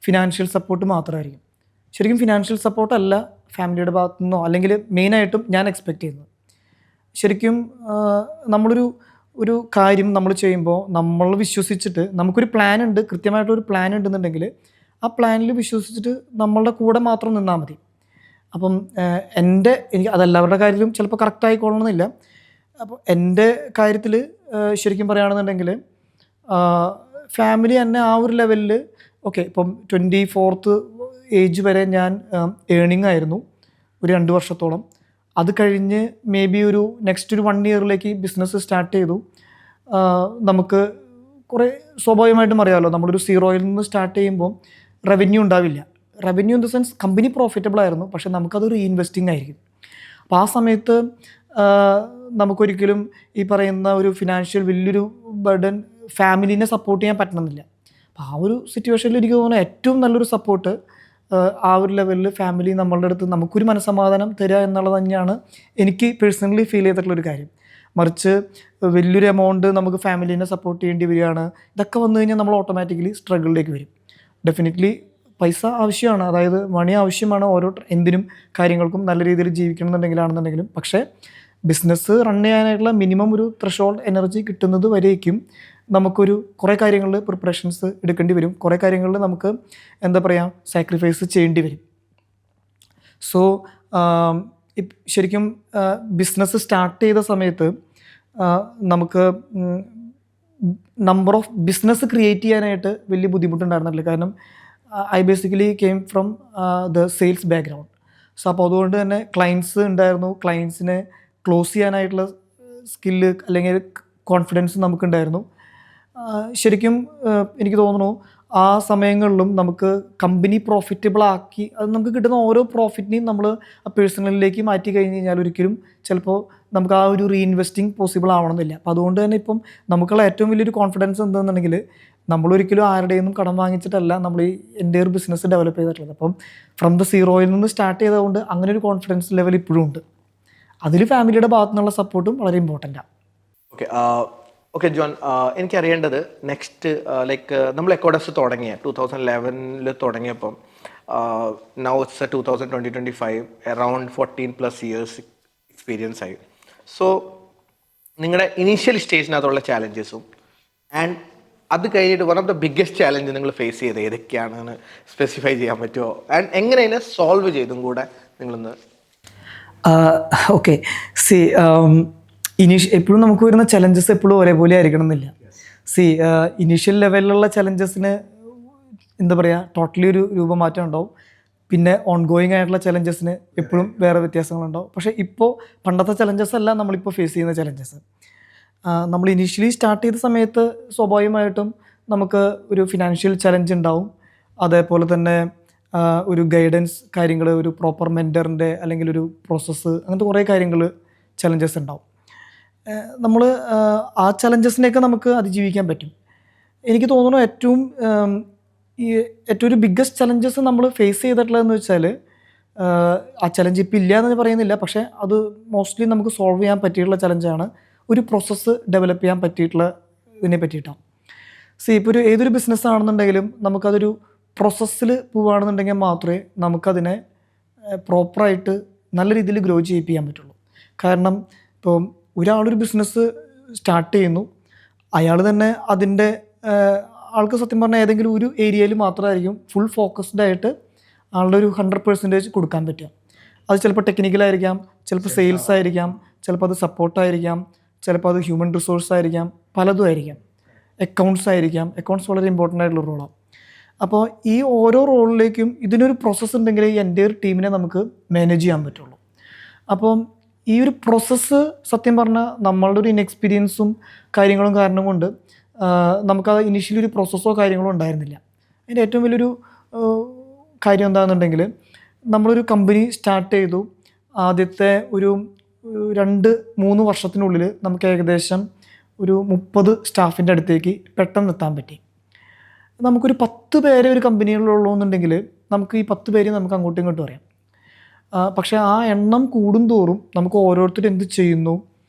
ഫിനാൻഷ്യൽ സപ്പോർട്ട് മാത്രമായിരിക്കും. ശരിക്കും ഫിനാൻഷ്യൽ സപ്പോർട്ടല്ല ഫാമിലിയുടെ ഭാഗത്തു നിന്നോ അല്ലെങ്കിൽ മെയിനായിട്ടും ഞാൻ എക്സ്പെക്റ്റ് ചെയ്യുന്നത്. ശരിക്കും നമ്മളൊരു ഒരു കാര്യം നമ്മൾ ചെയ്യുമ്പോൾ നമ്മൾ വിശ്വസിച്ചിട്ട് നമുക്കൊരു പ്ലാൻ ഉണ്ട്, കൃത്യമായിട്ടൊരു പ്ലാൻ ഉണ്ടെന്നുണ്ടെങ്കിൽ ആ പ്ലാനിൽ വിശ്വസിച്ചിട്ട് നമ്മളുടെ കൂടെ മാത്രം നിന്നാൽ മതി. അപ്പം എനിക്ക് അതെല്ലാവരുടെ കാര്യത്തിലും ചിലപ്പോൾ കറക്റ്റ് ആയിക്കൊള്ളണമെന്നില്ല. അപ്പോൾ എൻ്റെ കാര്യത്തിൽ ശരിക്കും പറയുകയാണെന്നുണ്ടെങ്കിൽ ഫാമിലി തന്നെ ആ ഒരു ലെവലിൽ ഓക്കെ. ഇപ്പം 24th ഏജ് വരെ ഞാൻ ഏണിംഗ് ആയിരുന്നു ഒരു 2 വർഷത്തോളം. അത് കഴിഞ്ഞ് മേ ബി ഒരു നെക്സ്റ്റ് ഒരു 1 ഇയറിലേക്ക് ബിസിനസ് സ്റ്റാർട്ട് ചെയ്തു. നമുക്ക് കുറേ സ്വാഭാവികമായിട്ടും അറിയാമല്ലോ, നമ്മളൊരു സീറോയിൽ നിന്ന് സ്റ്റാർട്ട് ചെയ്യുമ്പോൾ റവന്യൂ ഉണ്ടാവില്ല. Revenue in the sense company profitable ആയിരുന്നു, പക്ഷെ നമുക്കതൊരു ഇൻവെസ്റ്റിംഗ് ആയിരിക്കും. അപ്പോൾ ആ സമയത്ത് നമുക്കൊരിക്കലും ഈ പറയുന്ന ഒരു ഫിനാൻഷ്യൽ വലിയൊരു ബർഡൻ ഫാമിലീനെ സപ്പോർട്ട് ചെയ്യാൻ പറ്റണമെന്നില്ല. അപ്പോൾ ആ ഒരു സിറ്റുവേഷനിൽ എനിക്ക് തോന്നുന്നു ഏറ്റവും നല്ലൊരു സപ്പോർട്ട് ആ ഒരു ലെവലിൽ ഫാമിലി നമ്മളുടെ അടുത്ത് നമുക്കൊരു മനസ്സമാധാനം തരിക എന്നുള്ളത് തന്നെയാണ് എനിക്ക് പേഴ്സണലി ഫീൽ ചെയ്തിട്ടുള്ളൊരു കാര്യം. മറിച്ച് വലിയൊരു എമൗണ്ട് നമുക്ക് ഫാമിലീനെ സപ്പോർട്ട് ചെയ്യേണ്ടി വരികയാണ്, ഇതൊക്കെ വന്നു കഴിഞ്ഞാൽ നമ്മൾ ഓട്ടോമാറ്റിക്കലി സ്ട്രഗിളിലേക്ക് വരും. ഡെഫിനറ്റ്ലി പൈസ ആവശ്യമാണ്, അതായത് മണി ആവശ്യമാണ് ഓരോ എന്തിനും കാര്യങ്ങൾക്കും നല്ല രീതിയിൽ ജീവിക്കണമെന്നുണ്ടെങ്കിലാണെന്നുണ്ടെങ്കിലും. പക്ഷേ ബിസിനസ് റൺ ചെയ്യാനായിട്ടുള്ള മിനിമം ഒരു ത്രഷോൾഡ് എനർജി കിട്ടുന്നത് വരേക്കും നമുക്കൊരു കുറേ കാര്യങ്ങളിൽ പ്രിപ്പറേഷൻസ് എടുക്കേണ്ടി വരും, കുറേ കാര്യങ്ങളിൽ നമുക്ക് എന്താ പറയുക സാക്രിഫൈസ് ചെയ്യേണ്ടി വരും. സോ ശരിക്കും ബിസിനസ് സ്റ്റാർട്ട് ചെയ്ത സമയത്ത് നമുക്ക് നമ്പർ ഓഫ് ബിസിനസ് ക്രിയേറ്റ് ചെയ്യാനായിട്ട് വലിയ ബുദ്ധിമുട്ടുണ്ടായിരുന്നില്ല. കാരണം I basically came from the sales background. So അപ്പോൾ അതുകൊണ്ട് തന്നെ ക്ലയൻസ് ഉണ്ടായിരുന്നു, ക്ലയൻസിനെ ക്ലോസ് ചെയ്യാനായിട്ടുള്ള സ്കില്ല് അല്ലെങ്കിൽ കോൺഫിഡൻസ് നമുക്കുണ്ടായിരുന്നു. ശരിക്കും എനിക്ക് തോന്നുന്നു ആ സമയങ്ങളിലും നമുക്ക് കമ്പനി പ്രോഫിറ്റബിൾ ആക്കി അത് നമുക്ക് കിട്ടുന്ന ഓരോ പ്രോഫിറ്റിനെയും നമ്മൾ ആ പേഴ്സണലിലേക്ക് മാറ്റി കഴിഞ്ഞ് കഴിഞ്ഞാൽ ഒരിക്കലും ചിലപ്പോൾ നമുക്ക് ആ ഒരു റീഇൻവെസ്റ്റിംഗ് പോസിബിൾ ആവണമെന്നില്ല. അപ്പോൾ അതുകൊണ്ട് തന്നെ ഇപ്പം നമുക്കുള്ള ഏറ്റവും വലിയൊരു കോൺഫിഡൻസ് എന്താണെന്നുണ്ടെങ്കിൽ നമ്മളൊരിക്കലും ആരുടെയും കടം വാങ്ങിച്ചിട്ടല്ല നമ്മൾ ഈ എൻ്റെ ഒരു ബിസിനസ് ഡെവലപ്പ് ചെയ്തിട്ടുള്ളത്. അപ്പം ഫ്രം ദ സീറോയിൽ നിന്ന് സ്റ്റാർട്ട് ചെയ്തതുകൊണ്ട് അങ്ങനെ ഒരു കോൺഫിഡൻസ് ലെവൽ ഇപ്പോഴും ഉണ്ട്. അതിൽ ഫാമിലിയുടെ ഭാഗത്തു നിന്നുള്ള സപ്പോർട്ടും വളരെ ഇമ്പോർട്ടൻ്റാണ്. ഓക്കെ ജോൺ, എനിക്കറിയേണ്ടത് നെക്സ്റ്റ് ലൈക്ക് നമ്മൾ എക്കോഡസ് തുടങ്ങിയ 2011 തുടങ്ങിയപ്പം now it's 2025 around 14+ years experience ആയി. സോ നിങ്ങളുടെ ഇനീഷ്യൽ സ്റ്റേജിനകത്തുള്ള ചാലഞ്ചസും ആൻഡ് അത് കഴിഞ്ഞിട്ട് one of the biggest challenge നിങ്ങൾ ഫേസ് ചെയ്ത് ഏതൊക്കെയാണെന്ന് സ്പെസിഫൈ ചെയ്യാൻ പറ്റുമോ? ആൻഡ് എങ്ങനെ അതിനെ സോൾവ് ചെയ്തും കൂടെ നിങ്ങളൊന്ന്. ഓക്കെ, എപ്പോഴും നമുക്ക് വരുന്ന ചലഞ്ചസ് എപ്പോഴും ഒരേപോലെ ആയിരിക്കണം എന്നില്ല. ഇനീഷ്യൽ ലെവലിലുള്ള ചലഞ്ചസിന് എന്താ പറയുക ടോട്ടലി ഒരു രൂപമാറ്റം ഉണ്ടാവും. പിന്നെ ഓൺഗോയിങ് ആയിട്ടുള്ള ചലഞ്ചസിന് എപ്പോഴും വേറെ വ്യത്യാസങ്ങളുണ്ടാവും. പക്ഷേ ഇപ്പോൾ പണ്ടത്തെ ചലഞ്ചസ് അല്ല നമ്മളിപ്പോൾ ഫേസ് ചെയ്യുന്ന ചലഞ്ചസ്. നമ്മൾ ഇനീഷ്യലി സ്റ്റാർട്ട് ചെയ്ത സമയത്ത് സ്വാഭാവികമായിട്ടും നമുക്ക് ഒരു ഫിനാൻഷ്യൽ ചലഞ്ച് ഉണ്ടാവും. അതേപോലെ തന്നെ ഒരു ഗൈഡൻസ് കാര്യങ്ങൾ, ഒരു പ്രോപ്പർ മെൻറ്ററിൻ്റെ അല്ലെങ്കിൽ ഒരു പ്രോസസ്സ്, അങ്ങനത്തെ കുറേ കാര്യങ്ങൾ ചലഞ്ചസ് ഉണ്ടാവും. നമ്മൾ ആ ചലഞ്ചസിനെയൊക്കെ നമുക്ക് അതിജീവിക്കാൻ പറ്റും. എനിക്ക് തോന്നുന്നു ഏറ്റവും ഒരു ബിഗ്ഗസ്റ്റ് ചലഞ്ചസ് നമ്മൾ ഫേസ് ചെയ്തിട്ടുള്ളതെന്ന് വെച്ചാൽ ആ ചലഞ്ച് ഇപ്പോൾ ഇല്ല എന്ന് പറയുന്നില്ല, പക്ഷേ അത് മോസ്റ്റ്ലി നമുക്ക് സോൾവ് ചെയ്യാൻ പറ്റിയിട്ടുള്ള ചലഞ്ചാണ് ഒരു പ്രോസസ്സ് ഡെവലപ്പ് ചെയ്യാൻ പറ്റിയിട്ടുള്ള ഇതിനെ പറ്റിയിട്ടാണ്. ഇപ്പോൾ ഏതൊരു ബിസിനസ് ആണെന്നുണ്ടെങ്കിലും നമുക്കതൊരു പ്രോസസ്സിൽ പോവുകയാണെന്നുണ്ടെങ്കിൽ മാത്രമേ നമുക്കതിനെ പ്രോപ്പറായിട്ട് നല്ല രീതിയിൽ ഗ്രോ ചെയ്യിപ്പിക്കാൻ പറ്റുള്ളൂ. കാരണം ഇപ്പോൾ ഒരാളൊരു ബിസിനസ് സ്റ്റാർട്ട് ചെയ്യുന്നു, അയാൾ തന്നെ അതിൻ്റെ ആൾക്ക് സത്യം പറഞ്ഞാൽ ഏതെങ്കിലും ഒരു ഏരിയയിൽ മാത്രമായിരിക്കും ഫുൾ ഫോക്കസ്ഡ് ആയിട്ട് ആളുടെ ഒരു 100% കൊടുക്കാൻ പറ്റുക. അത് ചിലപ്പോൾ ടെക്നിക്കലായിരിക്കാം, ചിലപ്പോൾ സെയിൽസ് ആയിരിക്കാം, ചിലപ്പോൾ അത് സപ്പോർട്ടായിരിക്കാം, ചിലപ്പോൾ അത് ഹ്യൂമൻ റിസോഴ്സ് ആയിരിക്കാം, പലതും ആയിരിക്കാം. അക്കൗണ്ട്സ് ആയിരിക്കാം. അക്കൗണ്ട്സ് വളരെ ഇമ്പോർട്ടൻ്റ് ആയിട്ടുള്ള റോളാണ്. അപ്പോൾ ഈ ഓരോ റോളിലേക്കും ഇതിനൊരു പ്രോസസ്സ് ഉണ്ടെങ്കിൽ ഈ എൻ്റെ ഒരു ടീമിനെ നമുക്ക് മാനേജ് ചെയ്യാൻ പറ്റുള്ളൂ. അപ്പം ഈ ഒരു പ്രോസസ്സ് സത്യം പറഞ്ഞാൽ നമ്മളുടെ ഒരു ഇൻഎക്സ്പീരിയൻസും കാര്യങ്ങളും കാരണം കൊണ്ട് നമുക്കത് ഇനീഷ്യലി ഒരു പ്രോസസ്സോ കാര്യങ്ങളോ ഉണ്ടായിരുന്നില്ല. അതിൻ്റെ ഏറ്റവും വലിയൊരു കാര്യം എന്താണെന്നുണ്ടെങ്കിൽ നമ്മളൊരു കമ്പനി സ്റ്റാർട്ട് ചെയ്തു. ആദ്യത്തെ ഒരു 2-3 വർഷത്തിനുള്ളിൽ നമുക്ക് ഏകദേശം ഒരു 30 സ്റ്റാഫിൻ്റെ അടുത്തേക്ക് പെട്ടെന്ന് എത്താൻ പറ്റി. നമുക്കൊരു 10 പേരെ ഒരു കമ്പനിയിലുള്ളൂ എന്നുണ്ടെങ്കിൽ നമുക്ക് ഈ 10 പേര് നമുക്ക് അങ്ങോട്ടും ഇങ്ങോട്ടും അറിയാം. പക്ഷേ ആ എണ്ണം കൂടുന്തോറും നമുക്ക് ഓരോരുത്തരും എന്ത് ചെയ്യുന്നു,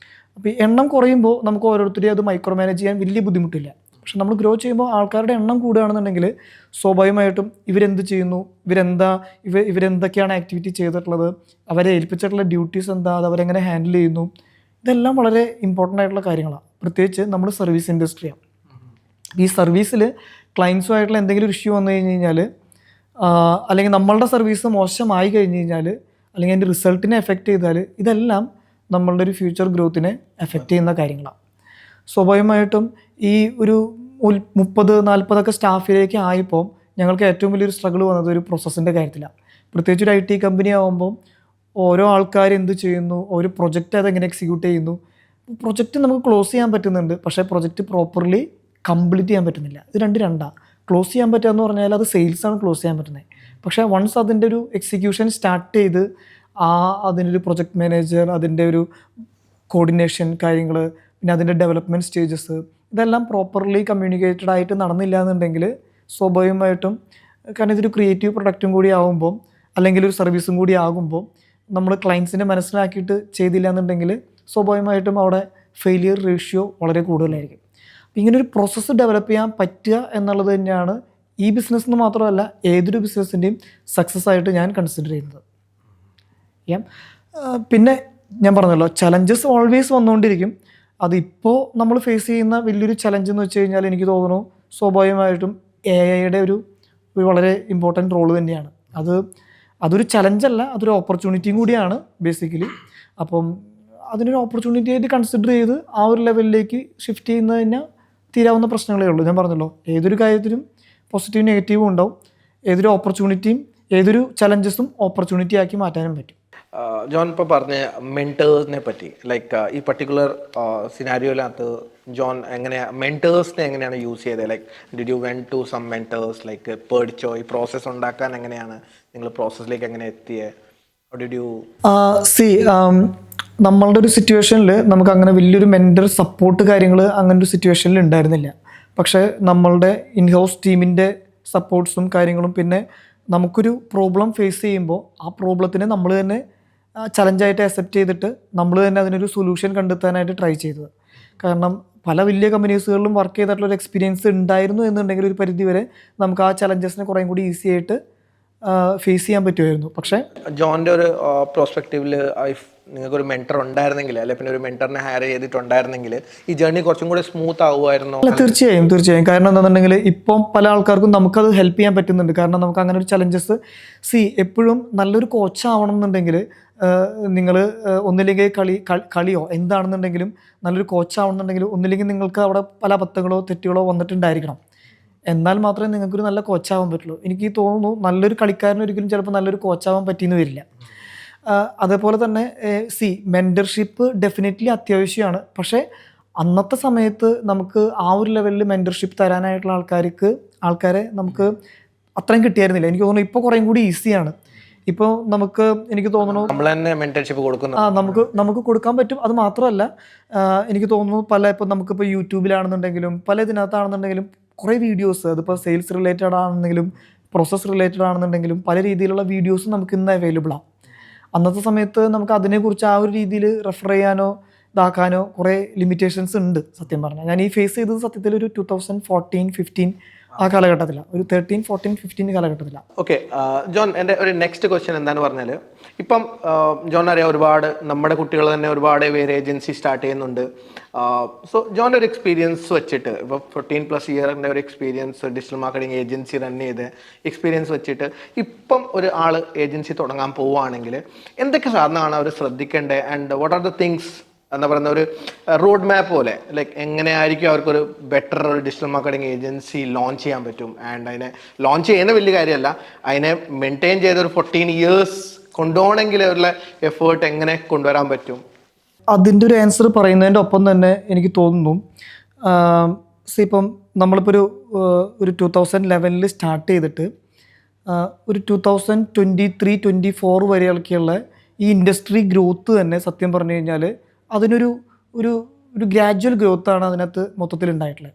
അപ്പോൾ ഈ എണ്ണം കുറയുമ്പോൾ നമുക്ക് ഓരോരുത്തരെയും അത് മൈക്രോ മാനേജ് ചെയ്യാൻ വലിയ ബുദ്ധിമുട്ടില്ല. പക്ഷെ നമ്മൾ ഗ്രോ ചെയ്യുമ്പോൾ ആൾക്കാരുടെ എണ്ണം കൂടുകയാണെന്നുണ്ടെങ്കിൽ സ്വാഭാവികമായിട്ടും ഇവരെന്ത് ചെയ്യുന്നു, ഇവരെന്തൊക്കെയാണ് ആക്ടിവിറ്റി ചെയ്തിട്ടുള്ളത്, അവരെ ഏൽപ്പിച്ചിട്ടുള്ള ഡ്യൂട്ടീസ് എന്താ, അത് അവരെങ്ങനെ ഹാൻഡിൽ ചെയ്യുന്നു, ഇതെല്ലാം വളരെ ഇമ്പോർട്ടൻ്റ് ആയിട്ടുള്ള കാര്യങ്ങളാണ്. പ്രത്യേകിച്ച് നമ്മൾ സർവീസ് ഇൻഡസ്ട്രിയാണ്. ഈ സർവീസിൽ ക്ലയൻസുമായിട്ടുള്ള എന്തെങ്കിലും ഒരു ഇഷ്യൂ വന്നു കഴിഞ്ഞ് കഴിഞ്ഞാൽ, അല്ലെങ്കിൽ നമ്മളുടെ സർവീസ് മോശമായി കഴിഞ്ഞ് കഴിഞ്ഞാൽ, അല്ലെങ്കിൽ അതിൻ്റെ റിസൾട്ടിനെ എഫക്റ്റ് ചെയ്താൽ, ഇതെല്ലാം നമ്മളുടെ ഒരു ഫ്യൂച്ചർ ഗ്രോത്തിനെ എഫക്റ്റ് ചെയ്യുന്ന കാര്യങ്ങളാണ്. സ്വാഭാവികമായിട്ടും ഈ ഒരു 30-40 സ്റ്റാഫിലേക്ക് ആയപ്പോൾ ഞങ്ങൾക്ക് ഏറ്റവും വലിയൊരു സ്ട്രഗിൾ വന്നത് ഒരു പ്രോസസ്സിൻ്റെ കാര്യത്തിലാണ്. പ്രത്യേകിച്ച് ഒരു IT കമ്പനി ആകുമ്പോൾ ഓരോ ആൾക്കാർ എന്ത് ചെയ്യുന്നു, ഒരു പ്രൊജക്റ്റ് അതെങ്ങനെ എക്സിക്യൂട്ട് ചെയ്യുന്നു. പ്രൊജക്റ്റ് നമുക്ക് ക്ലോസ് ചെയ്യാൻ പറ്റുന്നുണ്ട്, പക്ഷേ പ്രൊജക്റ്റ് പ്രോപ്പർലി കംപ്ലീറ്റ് ചെയ്യാൻ പറ്റുന്നില്ല. ഇത് രണ്ടാണ്. ക്ലോസ് ചെയ്യാൻ പറ്റുക എന്ന് പറഞ്ഞാൽ അത് സെയിൽസാണ് ക്ലോസ് ചെയ്യാൻ പറ്റുന്നത്. പക്ഷേ വൺസ് അതിൻ്റെ ഒരു എക്സിക്യൂഷൻ സ്റ്റാർട്ട് ചെയ്ത് അതിനൊരു പ്രൊജക്ട് മാനേജർ, അതിൻ്റെ ഒരു കോർഡിനേഷൻ കാര്യങ്ങൾ, പിന്നെ അതിൻ്റെ ഡെവലപ്മെൻറ്റ് സ്റ്റേജസ്, ഇതെല്ലാം പ്രോപ്പർലി കമ്മ്യൂണിക്കേറ്റഡ് ആയിട്ട് നടന്നില്ല എന്നുണ്ടെങ്കിൽ സ്വാഭാവികമായിട്ടും, കാരണം ഇതൊരു ക്രിയേറ്റീവ് പ്രൊഡക്റ്റും കൂടി ആകുമ്പോൾ, അല്ലെങ്കിൽ ഒരു സർവീസും കൂടി ആകുമ്പോൾ, നമ്മൾ ക്ലയൻസിനെ മനസ്സിലാക്കിയിട്ട് ചെയ്തില്ല എന്നുണ്ടെങ്കിൽ സ്വാഭാവികമായിട്ടും അവിടെ ഫെയിലിയർ റേഷ്യോ വളരെ കൂടുതലായിരിക്കും. അപ്പം ഇങ്ങനൊരു പ്രോസസ്സ് ഡെവലപ്പ് ചെയ്യാൻ പറ്റുക എന്നുള്ളത് തന്നെയാണ് ഈ ബിസിനസ് എന്ന് മാത്രമല്ല ഏതൊരു ബിസിനസ്സിൻ്റെയും സക്സസ് ആയിട്ട് ഞാൻ കൺസിഡർ ചെയ്യുന്നത്. പിന്നെ ഞാൻ പറഞ്ഞല്ലോ, ചലഞ്ചസ് ഓൾവേസ് വന്നുകൊണ്ടിരിക്കും. അതിപ്പോൾ നമ്മൾ ഫേസ് ചെയ്യുന്ന വലിയൊരു ചലഞ്ച് എന്ന് വെച്ച് കഴിഞ്ഞാൽ എനിക്ക് തോന്നുന്നു സ്വാഭാവികമായിട്ടും AI ഒരു വളരെ ഇമ്പോർട്ടൻറ്റ് റോള് തന്നെയാണ്. അതൊരു ചലഞ്ചല്ല, അതൊരു ഓപ്പർച്യൂണിറ്റിയും കൂടിയാണ് ബേസിക്കലി. അപ്പം അതിനൊരു ഓപ്പർച്യൂണിറ്റി ആയിട്ട് കൺസിഡർ ചെയ്ത് ആ ഒരു ലെവലിലേക്ക് ഷിഫ്റ്റ് ചെയ്യുന്നത് തന്നെ തീരാവുന്ന പ്രശ്നങ്ങളേ ഉള്ളൂ. ഞാൻ പറഞ്ഞല്ലോ, ഏതൊരു കാര്യത്തിലും പോസിറ്റീവും നെഗറ്റീവും ഉണ്ടാവും. ഏതൊരു ഓപ്പർച്യൂണിറ്റിയും ഏതൊരു ചലഞ്ചസും ഓപ്പർച്യൂണിറ്റി ആക്കി മാറ്റാനും പറ്റും. ജോൺ ഇപ്പോൾ പറഞ്ഞ മെൻറ്റേഴ്സിനെ പറ്റി, ലൈക്ക് ഈ പർട്ടിക്കുലർ സിനാരിയോയിനകത്ത് ജോൺ മെൻറ്റേഴ്സിനെ എങ്ങനെയാണ് യൂസ് ചെയ്തത്? Like did you went to some mentors, like പേടിച്ചോ? ഈ പ്രോസസ്സ് ഉണ്ടാക്കാൻ എങ്ങനെയാണ് നിങ്ങൾ പ്രോസസ്സിലേക്ക് എങ്ങനെ എത്തിയത്? ഡിഡ് യു നമ്മളുടെ ഒരു സിറ്റുവേഷനിൽ നമുക്ക് അങ്ങനെ വലിയൊരു മെൻറ്റർ സപ്പോർട്ട് കാര്യങ്ങൾ അങ്ങനെ ഒരു സിറ്റുവേഷനിൽ ഉണ്ടായിരുന്നില്ല. പക്ഷേ നമ്മളുടെ ഇൻഹൗസ് ടീമിൻ്റെ സപ്പോർട്ട്സും കാര്യങ്ങളും, പിന്നെ നമുക്കൊരു പ്രോബ്ലം ഫേസ് ചെയ്യുമ്പോൾ ആ പ്രോബ്ലത്തിനെ നമ്മൾ തന്നെ ചലഞ്ചായിട്ട് അക്സെപ്റ്റ് ചെയ്തിട്ട് നമ്മൾ തന്നെ അതിനൊരു സൊല്യൂഷൻ കണ്ടെത്താനായിട്ട് ട്രൈ ചെയ്തത്. കാരണം പല വലിയ കമ്പനീസുകളിലും വർക്ക് ചെയ്തിട്ടുള്ളൊരു എക്സ്പീരിയൻസ് ഉണ്ടായിരുന്നു എന്നുണ്ടെങ്കിൽ ഒരു പരിധിവരെ നമുക്ക് ആ ചലഞ്ചസിനെ കുറേം കൂടി ഈസി ആയിട്ട് ഫേസ് ചെയ്യാൻ പറ്റുമായിരുന്നു. പക്ഷേ ജോണിൻ്റെ ഒരു പ്രോസ്പെക്റ്റീവിൽ നിങ്ങൾക്കൊരു മെൻറ്റർ ഉണ്ടായിരുന്നെങ്കിൽ, അല്ലെങ്കിൽ പിന്നെ ഒരു മെൻറ്ററിനെ ഹയർ ചെയ്തിട്ടുണ്ടായിരുന്നെങ്കിൽ ഈ ജേർണി കുറച്ചും കൂടി സ്മൂത്ത് ആവുമായിരുന്നോ? അല്ല, തീർച്ചയായും. കാരണം എന്താണെന്നുണ്ടെങ്കിൽ ഇപ്പം പല ആൾക്കാർക്കും നമുക്കത് ഹെൽപ്പ് ചെയ്യാൻ പറ്റുന്നുണ്ട്. കാരണം നമുക്ക് അങ്ങനെ ഒരു ചലഞ്ചസ് എപ്പോഴും നല്ലൊരു കോച്ച് ആവണം എന്നുണ്ടെങ്കിൽ നിങ്ങൾ ഒന്നില്ലെങ്കിൽ കളിയോ എന്താണെന്നുണ്ടെങ്കിലും നല്ലൊരു കോച്ച് ആവണമെന്നുണ്ടെങ്കിൽ ഒന്നില്ലെങ്കിൽ നിങ്ങൾക്ക് അവിടെ പല അബദ്ധങ്ങളോ തെറ്റുകളോ വന്നിട്ടുണ്ടായിരിക്കണം. എന്നാൽ മാത്രമേ നിങ്ങൾക്കൊരു നല്ല കോച്ചാവാൻ പറ്റുള്ളൂ. എനിക്ക് തോന്നുന്നു നല്ലൊരു കളിക്കാരന് ഒരിക്കലും ചിലപ്പോൾ നല്ലൊരു കോച്ചാവാൻ പറ്റിയെന്ന് വരില്ല. അതേപോലെ തന്നെ മെൻറ്റർഷിപ്പ് ഡെഫിനറ്റ്ലി അത്യാവശ്യമാണ്. പക്ഷേ അന്നത്തെ സമയത്ത് നമുക്ക് ആ ഒരു ലെവലിൽ മെൻറ്റർഷിപ്പ് തരാനായിട്ടുള്ള ആൾക്കാരെ നമുക്ക് അത്രയും കിട്ടിയായിരുന്നില്ല. എനിക്ക് തോന്നുന്നു ഇപ്പോൾ കുറേം കൂടി ഈസിയാണ്. ഇപ്പോൾ എനിക്ക് തോന്നുന്നു നമ്മൾ തന്നെ മെൻറ്റർഷിപ്പ് കൊടുക്കുന്നു. നമുക്ക് കൊടുക്കാൻ പറ്റും. അത് മാത്രമല്ല, എനിക്ക് തോന്നുന്നു ഇപ്പോൾ നമുക്കിപ്പോൾ യൂട്യൂബിലാണെന്നുണ്ടെങ്കിലും പല ഇതിനകത്താണെന്നുണ്ടെങ്കിലും കുറേ വീഡിയോസ്, അതിപ്പോൾ സെയിൽസ് റിലേറ്റഡ് ആണെന്നെങ്കിലും പ്രോസസ് റിലേറ്റഡ് ആണെന്നുണ്ടെങ്കിലും പല രീതിയിലുള്ള വീഡിയോസ് നമുക്ക് ഇന്ന് അവൈലബിൾ ആണ്. അന്നത്തെ സമയത്ത് നമുക്ക് അതിനെക്കുറിച്ച് ആ ഒരു രീതിയിൽ റെഫർ ചെയ്യാനോ ഇതാക്കാനോ കുറേ ലിമിറ്റേഷൻസ് ഉണ്ട്. സത്യം പറഞ്ഞാൽ ഞാൻ ഈ ഫേസ് ചെയ്തത് സത്യത്തിൽ ഒരു 2014-15 ആ കാലഘട്ടത്തിലാണ്, ഒരു 13-14-15 കാലഘട്ടത്തിലാണ്. ഓക്കെ ജോൺ, എൻ്റെ ഒരു നെക്സ്റ്റ് ക്വസ്റ്റ്യൻ എന്താണെന്ന് പറഞ്ഞാൽ, ഇപ്പം ജോൺ അറിയാം ഒരുപാട് നമ്മുടെ കുട്ടികൾ തന്നെ ഒരുപാട് പേര് ഏജൻസി സ്റ്റാർട്ട് ചെയ്യുന്നുണ്ട്. സോ ജോൻ്റെ ഒരു എക്സ്പീരിയൻസ് വെച്ചിട്ട്, ഇപ്പോൾ 14+ ഇയറിൻ്റെ ഒരു experience digital marketing agency run ചെയ്ത് എക്സ്പീരിയൻസ് വെച്ചിട്ട് ഇപ്പം ഒരു ആൾ ഏജൻസി തുടങ്ങാൻ പോവുകയാണെങ്കിൽ എന്തൊക്കെ സാധനമാണ് അവർ ശ്രദ്ധിക്കേണ്ടത്? And what are the things എന്താ പറയുന്ന ഒരു റോഡ് മാപ്പ് പോലെ, ലൈക്ക് എങ്ങനെയായിരിക്കും അവർക്കൊരു ബെറ്റർ ഒരു ഡിജിറ്റൽ മാർക്കറ്റിംഗ് ഏജൻസി ലോഞ്ച് ചെയ്യാൻ പറ്റും? ആൻഡ് അതിനെ ലോഞ്ച് ചെയ്യുന്ന വലിയ കാര്യമല്ല, അതിനെ മെയിൻറ്റെയിൻ ചെയ്തൊരു 14 ഇയേഴ്സ് കൊണ്ടുപോകണമെങ്കിൽ ഉള്ള എഫേർട്ട് എങ്ങനെ കൊണ്ടുവരാൻ പറ്റും? അതിൻ്റെ ഒരു ആൻസർ പറയുന്നതിൻ്റെ ഒപ്പം തന്നെ എനിക്ക് തോന്നുന്നു, ഇപ്പം നമ്മളിപ്പോൾ ഒരു 2011 സ്റ്റാർട്ട് ചെയ്തിട്ട് ഒരു 2023-24 വരെയൊക്കെയുള്ള ഈ ഇൻഡസ്ട്രി ഗ്രോത്ത് തന്നെ സത്യം പറഞ്ഞു കഴിഞ്ഞാൽ അതിനൊരു ഗ്രാജുവൽ ഗ്രോത്താണ് അതിനകത്ത് മൊത്തത്തിൽ ഉണ്ടായിട്ടുള്ളത്.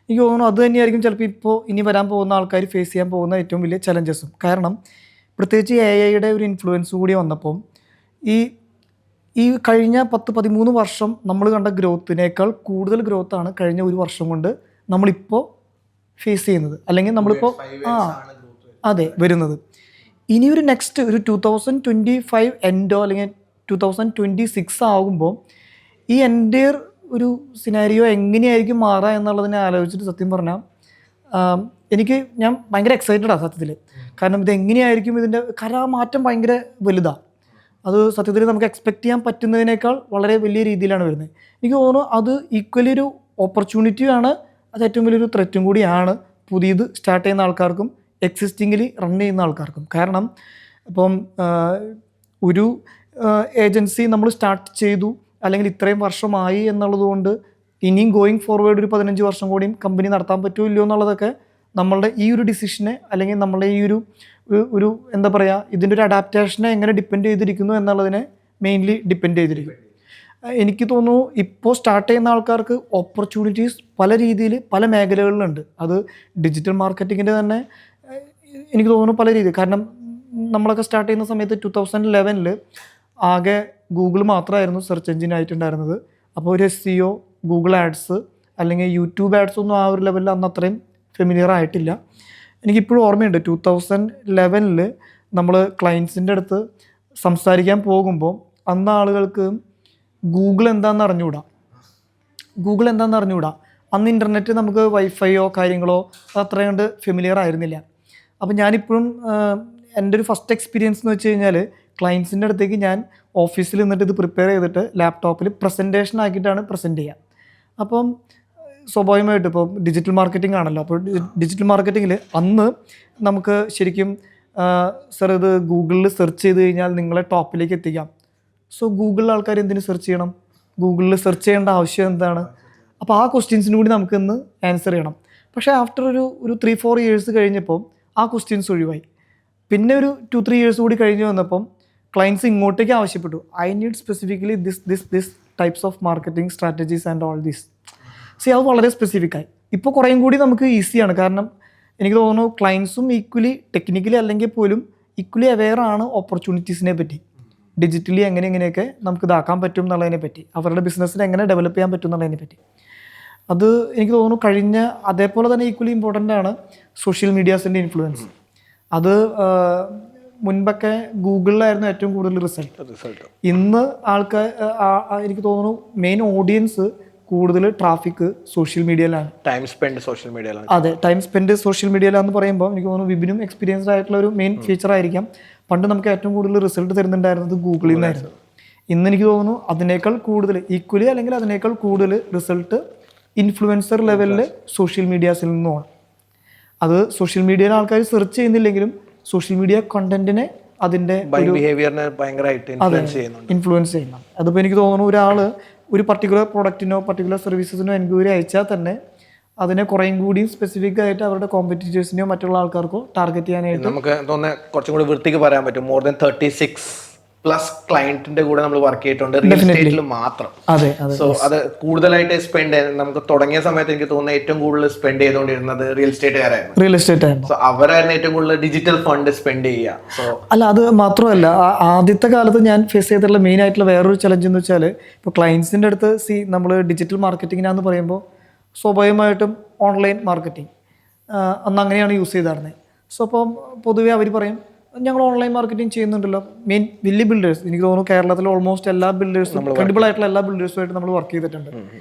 എനിക്ക് തോന്നുന്നു അത് തന്നെയായിരിക്കും ചിലപ്പോൾ ഇപ്പോൾ ഇനി വരാൻ പോകുന്ന ആൾക്കാർ ഫേസ് ചെയ്യാൻ പോകുന്ന ഏറ്റവും വലിയ ചലഞ്ചസും. കാരണം പ്രത്യേകിച്ച് AI ഒരു ഇൻഫ്ലുവൻസ് കൂടി വന്നപ്പം ഈ കഴിഞ്ഞ 10-13 വർഷം നമ്മൾ കണ്ട ഗ്രോത്തിനേക്കാൾ കൂടുതൽ ഗ്രോത്താണ് കഴിഞ്ഞ ഒരു വർഷം കൊണ്ട് നമ്മളിപ്പോൾ ഫേസ് ചെയ്യുന്നത്, അല്ലെങ്കിൽ നമ്മളിപ്പോൾ അതെ വരുന്നത്. ഇനിയൊരു നെക്സ്റ്റ് ഒരു 2025 എൻഡോ അല്ലെങ്കിൽ 2026 ആകുമ്പോൾ ഈ എൻ്റയർ ഒരു സിനാരിയോ എങ്ങനെയായിരിക്കും മാറുക എന്നുള്ളതിനെ ആലോചിച്ചിട്ട് സത്യം പറഞ്ഞാൽ ഞാൻ ഭയങ്കര എക്സൈറ്റഡാണ് സത്യത്തിൽ. കാരണം ഇത് എങ്ങനെയായിരിക്കും കാരണം ആ മാറ്റം ഭയങ്കര വലുതാണ്. അത് സത്യത്തിൽ നമുക്ക് എക്സ്പെക്റ്റ് ചെയ്യാൻ പറ്റുന്നതിനേക്കാൾ വളരെ വലിയ രീതിയിലാണ് വരുന്നത്. എനിക്ക് തോന്നുന്നു അത് ഈക്വലി ഒരു ഓപ്പർച്യൂണിറ്റിയാണ്, അത് ഏറ്റവും വലിയൊരു ത്രെറ്റും കൂടിയാണ് പുതിയത് സ്റ്റാർട്ട് ചെയ്യുന്ന ആൾക്കാർക്കും എക്സിസ്റ്റിങ്ങിൽ റൺ ചെയ്യുന്ന ആൾക്കാർക്കും. കാരണം ഇപ്പം ഒരു ഏജൻസി നമ്മൾ സ്റ്റാർട്ട് ചെയ്തു അല്ലെങ്കിൽ ഇത്രയും വർഷമായി എന്നുള്ളത് കൊണ്ട് ഇനിയും ഗോയിങ് ഫോർവേഡ് ഒരു 15 വർഷം കൂടിയും കമ്പനി നടത്താൻ പറ്റുമോ ഇല്ലയോ എന്നുള്ളതൊക്കെ നമ്മളുടെ ഈ ഒരു ഡിസിഷനെ അല്ലെങ്കിൽ നമ്മളുടെ ഈ ഒരു എന്താ പറയുക ഇതിൻ്റെ ഒരു അഡാപ്റ്റേഷനെ എങ്ങനെ ഡിപ്പെൻഡ് ചെയ്തിരിക്കുന്നു എന്നുള്ളതിനെ മെയിൻലി ഡിപ്പെൻഡ് ചെയ്തിരിക്കും. എനിക്ക് തോന്നുന്നു ഇപ്പോൾ സ്റ്റാർട്ട് ചെയ്യുന്ന ആൾക്കാർക്ക് ഓപ്പർച്യൂണിറ്റീസ് പല രീതിയിൽ പല മേഖലകളിലുണ്ട്. അത് ഡിജിറ്റൽ മാർക്കറ്റിങ്ങിൻ്റെ തന്നെ എനിക്ക് തോന്നുന്നു പല രീതി. കാരണം നമ്മളൊക്കെ സ്റ്റാർട്ട് ചെയ്യുന്ന സമയത്ത് 2011 ആകെ ഗൂഗിൾ മാത്രമായിരുന്നു സെർച്ച് എഞ്ചിൻ ആയിട്ടുണ്ടായിരുന്നത്. അപ്പോൾ ഒരു SEO, ഗൂഗിൾ ആഡ്സ് അല്ലെങ്കിൽ യൂട്യൂബ് ആഡ്സ് ഒന്നും ആ ഒരു ലെവലിൽ അന്ന് അത്രയും ഫെമിലിയർ ആയിട്ടില്ല. എനിക്കിപ്പോഴും ഓർമ്മയുണ്ട് 2011 നമ്മൾ ക്ലയൻസിൻ്റെ അടുത്ത് സംസാരിക്കാൻ പോകുമ്പോൾ അന്ന് ആളുകൾക്ക് ഗൂഗിൾ എന്താണെന്ന് അറിഞ്ഞുകൂടാ. അന്ന് ഇൻ്റർനെറ്റ് നമുക്ക് വൈഫൈയോ കാര്യങ്ങളോ അത്രയും കണ്ട് ഫെമിലിയർ ആയിരുന്നില്ല. അപ്പോൾ ഞാനിപ്പോഴും എൻ്റെ ഒരു ഫസ്റ്റ് എക്സ്പീരിയൻസ് എന്ന് വെച്ച് കഴിഞ്ഞാൽ ക്ലയൻസിൻ്റെ അടുത്തേക്ക് ഞാൻ ഓഫീസിൽ നിന്നിട്ട് ഇത് പ്രിപ്പയർ ചെയ്തിട്ട് ലാപ്ടോപ്പിൽ പ്രസൻറ്റേഷൻ ആക്കിയിട്ടാണ് പ്രസൻറ്റ് ചെയ്യുക. അപ്പം സ്വാഭാവികമായിട്ടും ഇപ്പോൾ ഡിജിറ്റൽ മാർക്കറ്റിംഗ് ആണല്ലോ. അപ്പോൾ ഡിജിറ്റൽ മാർക്കറ്റിങ്ങിൽ അന്ന് നമുക്ക് ശരിക്കും സർ ഇത് ഗൂഗിളിൽ സെർച്ച് ചെയ്ത് കഴിഞ്ഞാൽ നിങ്ങളെ ടോപ്പിലേക്ക് എത്തിക്കാം. സോ ഗൂഗിളിൽ ആൾക്കാർ എന്തിനു സെർച്ച് ചെയ്യണം? ഗൂഗിളിൽ സെർച്ച് ചെയ്യേണ്ട ആവശ്യം എന്താണ്? അപ്പോൾ ആ ക്വസ്റ്റ്യൻസിന് കൂടി നമുക്കിന്ന് ആൻസർ ചെയ്യണം. പക്ഷേ ആഫ്റ്റർ ഒരു 3-4 ഇയേഴ്സ് കഴിഞ്ഞപ്പോൾ ആ ക്വസ്റ്റ്യൻസ് ഒഴിവായി. പിന്നെ ഒരു 2-3 ഇയേഴ്സ് കൂടി കഴിഞ്ഞ് വന്നപ്പം ക്ലയൻസ് ഇങ്ങോട്ടേക്ക് ആവശ്യപ്പെട്ടു, I need specifically this types of marketing strategies and all this. അത് വളരെ സ്പെസിഫിക്കായി. ഇപ്പോൾ കുറേയും കൂടി നമുക്ക് ഈസിയാണ്. കാരണം എനിക്ക് തോന്നുന്നു ക്ലയൻസും ഈക്വലി ടെക്നിക്കലി അല്ലെങ്കിൽ പോലും ഈക്വലി അവെയർ ആണ് ഓപ്പർച്യൂണിറ്റീസിനെ പറ്റി. ഡിജിറ്റലി എങ്ങനെയൊക്കെ നമുക്ക് ഇതാക്കാൻ പറ്റും എന്നുള്ളതിനെ പറ്റി, അവരുടെ ബിസിനസ്സിനെ എങ്ങനെ ഡെവലപ്പ് ചെയ്യാൻ പറ്റും എന്നുള്ളതിനെ പറ്റി. അത് എനിക്ക് തോന്നുന്നു അതേപോലെ തന്നെ ഈക്വലി ഇമ്പോർട്ടൻ്റ് ആണ് സോഷ്യൽ മീഡിയാസിൻ്റെ ഇൻഫ്ലുവൻസ്. അത് മുൻപൊക്കെ ഗൂഗിളിലായിരുന്നു ഏറ്റവും കൂടുതൽ റിസൾട്ട്. ഇന്ന് ആൾക്കാർ എനിക്ക് തോന്നുന്നു മെയിൻ ഓഡിയൻസ് കൂടുതൽ ട്രാഫിക് സോഷ്യൽ മീഡിയയിലാണ്. ടൈം സ്പെൻഡ് സോഷ്യൽ മീഡിയയിലാണ്. അതെ, ടൈം സ്പെൻഡ് സോഷ്യൽ മീഡിയയിലാണെന്ന് പറയുമ്പോൾ എനിക്ക് തോന്നുന്നു വിപിനും എക്സ്പീരിയൻസ്ഡ് ആയിട്ടുള്ള ഒരു മെയിൻ ഫീച്ചർ ആയിരിക്കാം. പണ്ട് നമുക്ക് ഏറ്റവും കൂടുതൽ റിസൾട്ട് തരുന്നുണ്ടായിരുന്നത് ഗൂഗിളിൽ നിന്നായിരുന്നു. ഇന്ന് എനിക്ക് തോന്നുന്നു അതിനേക്കാൾ കൂടുതൽ ഈക്വലി അല്ലെങ്കിൽ അതിനേക്കാൾ കൂടുതൽ റിസൾട്ട് ഇൻഫ്ലുവൻസർ ലെവലിൽ സോഷ്യൽ മീഡിയാസിൽ നിന്നുമാണ്. അത് സോഷ്യൽ മീഡിയയിൽ ആൾക്കാർ സെർച്ച് ചെയ്യുന്നില്ലെങ്കിലും സോഷ്യൽ മീഡിയ കണ്ടന്റിനെ അതിൻ്റെ ബിഹേവിയറിനെ ഭയങ്കരമായിട്ട് ഇൻഫ്ലുവൻസ് ചെയ്യുന്നു. അതിപ്പോൾ എനിക്ക് തോന്നുന്നു ഒരാൾ ഒരു പർട്ടിക്കുലർ പ്രൊഡക്റ്റിനോ പർട്ടിക്കുലർ സർവീസസിനോ എൻക്വയറി അയച്ചാൽ തന്നെ അതിനെ കുറേയും കൂടി സ്പെസിഫിക് ആയിട്ട് അവരുടെ കോമ്പറ്റീറ്റേഴ്സിനെയോ മറ്റുള്ള ആൾക്കാർക്കോ ടാർഗറ്റ് ചെയ്യാനായിട്ട് നമുക്ക് തോന്നുന്നത് കുറച്ചും കൂടി വൃത്തിക്ക് പറയാൻ പറ്റും. മോർ ദാൻ 36+ ക്ലയന്റിന്റെ കൂടെ നമ്മൾ വർക്ക് ചെയ്തിട്ടുണ്ട് റിയൽ എസ്റ്റേറ്റിൽ മാത്രം. സോ അത് കൂടുതലായിട്ട് നമുക്ക് തുടങ്ങിയ സമയത്ത് എനിക്ക് തോന്നുന്നത് ഏറ്റവും കൂടുതൽ സ്പെൻഡ് ചെയ്തുകൊണ്ടിരുന്നത് റിയൽ എസ്റ്റേറ്റ്. സോ അവരായിരുന്നു ഏറ്റവും കൂടുതൽ ഡിജിറ്റൽ ഫണ്ട് സ്പെൻഡ് ചെയ്യുക. സോ അല്ല, അത് മാത്രമല്ല ആദ്യത്തെ കാലത്ത് ഞാൻ ഫേസ് ചെയ്തിട്ടുള്ള മെയിൻ ആയിട്ടുള്ള വേറൊരു ചലഞ്ച് എന്ന് വെച്ചാൽ ഇപ്പോൾ ക്ലയൻസിൻ്റെ അടുത്ത് നമ്മൾ ഡിജിറ്റൽ മാർക്കറ്റിങ്ങിനാന്ന് പറയുമ്പോൾ സ്വാഭാവികമായിട്ടും ഓൺലൈൻ മാർക്കറ്റിംഗ് അന്ന് അങ്ങനെയാണ് യൂസ് ചെയ്തിരുന്നത്. സോ അപ്പം പൊതുവേ അവർ പറയും ഞങ്ങൾ ഓൺലൈൻ മാർക്കറ്റിംഗ് ചെയ്യുന്നുണ്ടല്ലോ. മെയിൻ വലിയ ബിൽഡേഴ്സ്, എനിക്ക് തോന്നുന്നു കേരളത്തിലെ ഓൾമോസ്റ്റ് എല്ലാ ബിൽഡേഴ്സും ക്രെഡിബിൾ ആയിട്ടുള്ള എല്ലാ ബിൽഡേഴ്സുമായിട്ട് നമ്മൾ വർക്ക് ചെയ്തിട്ടുണ്ട്.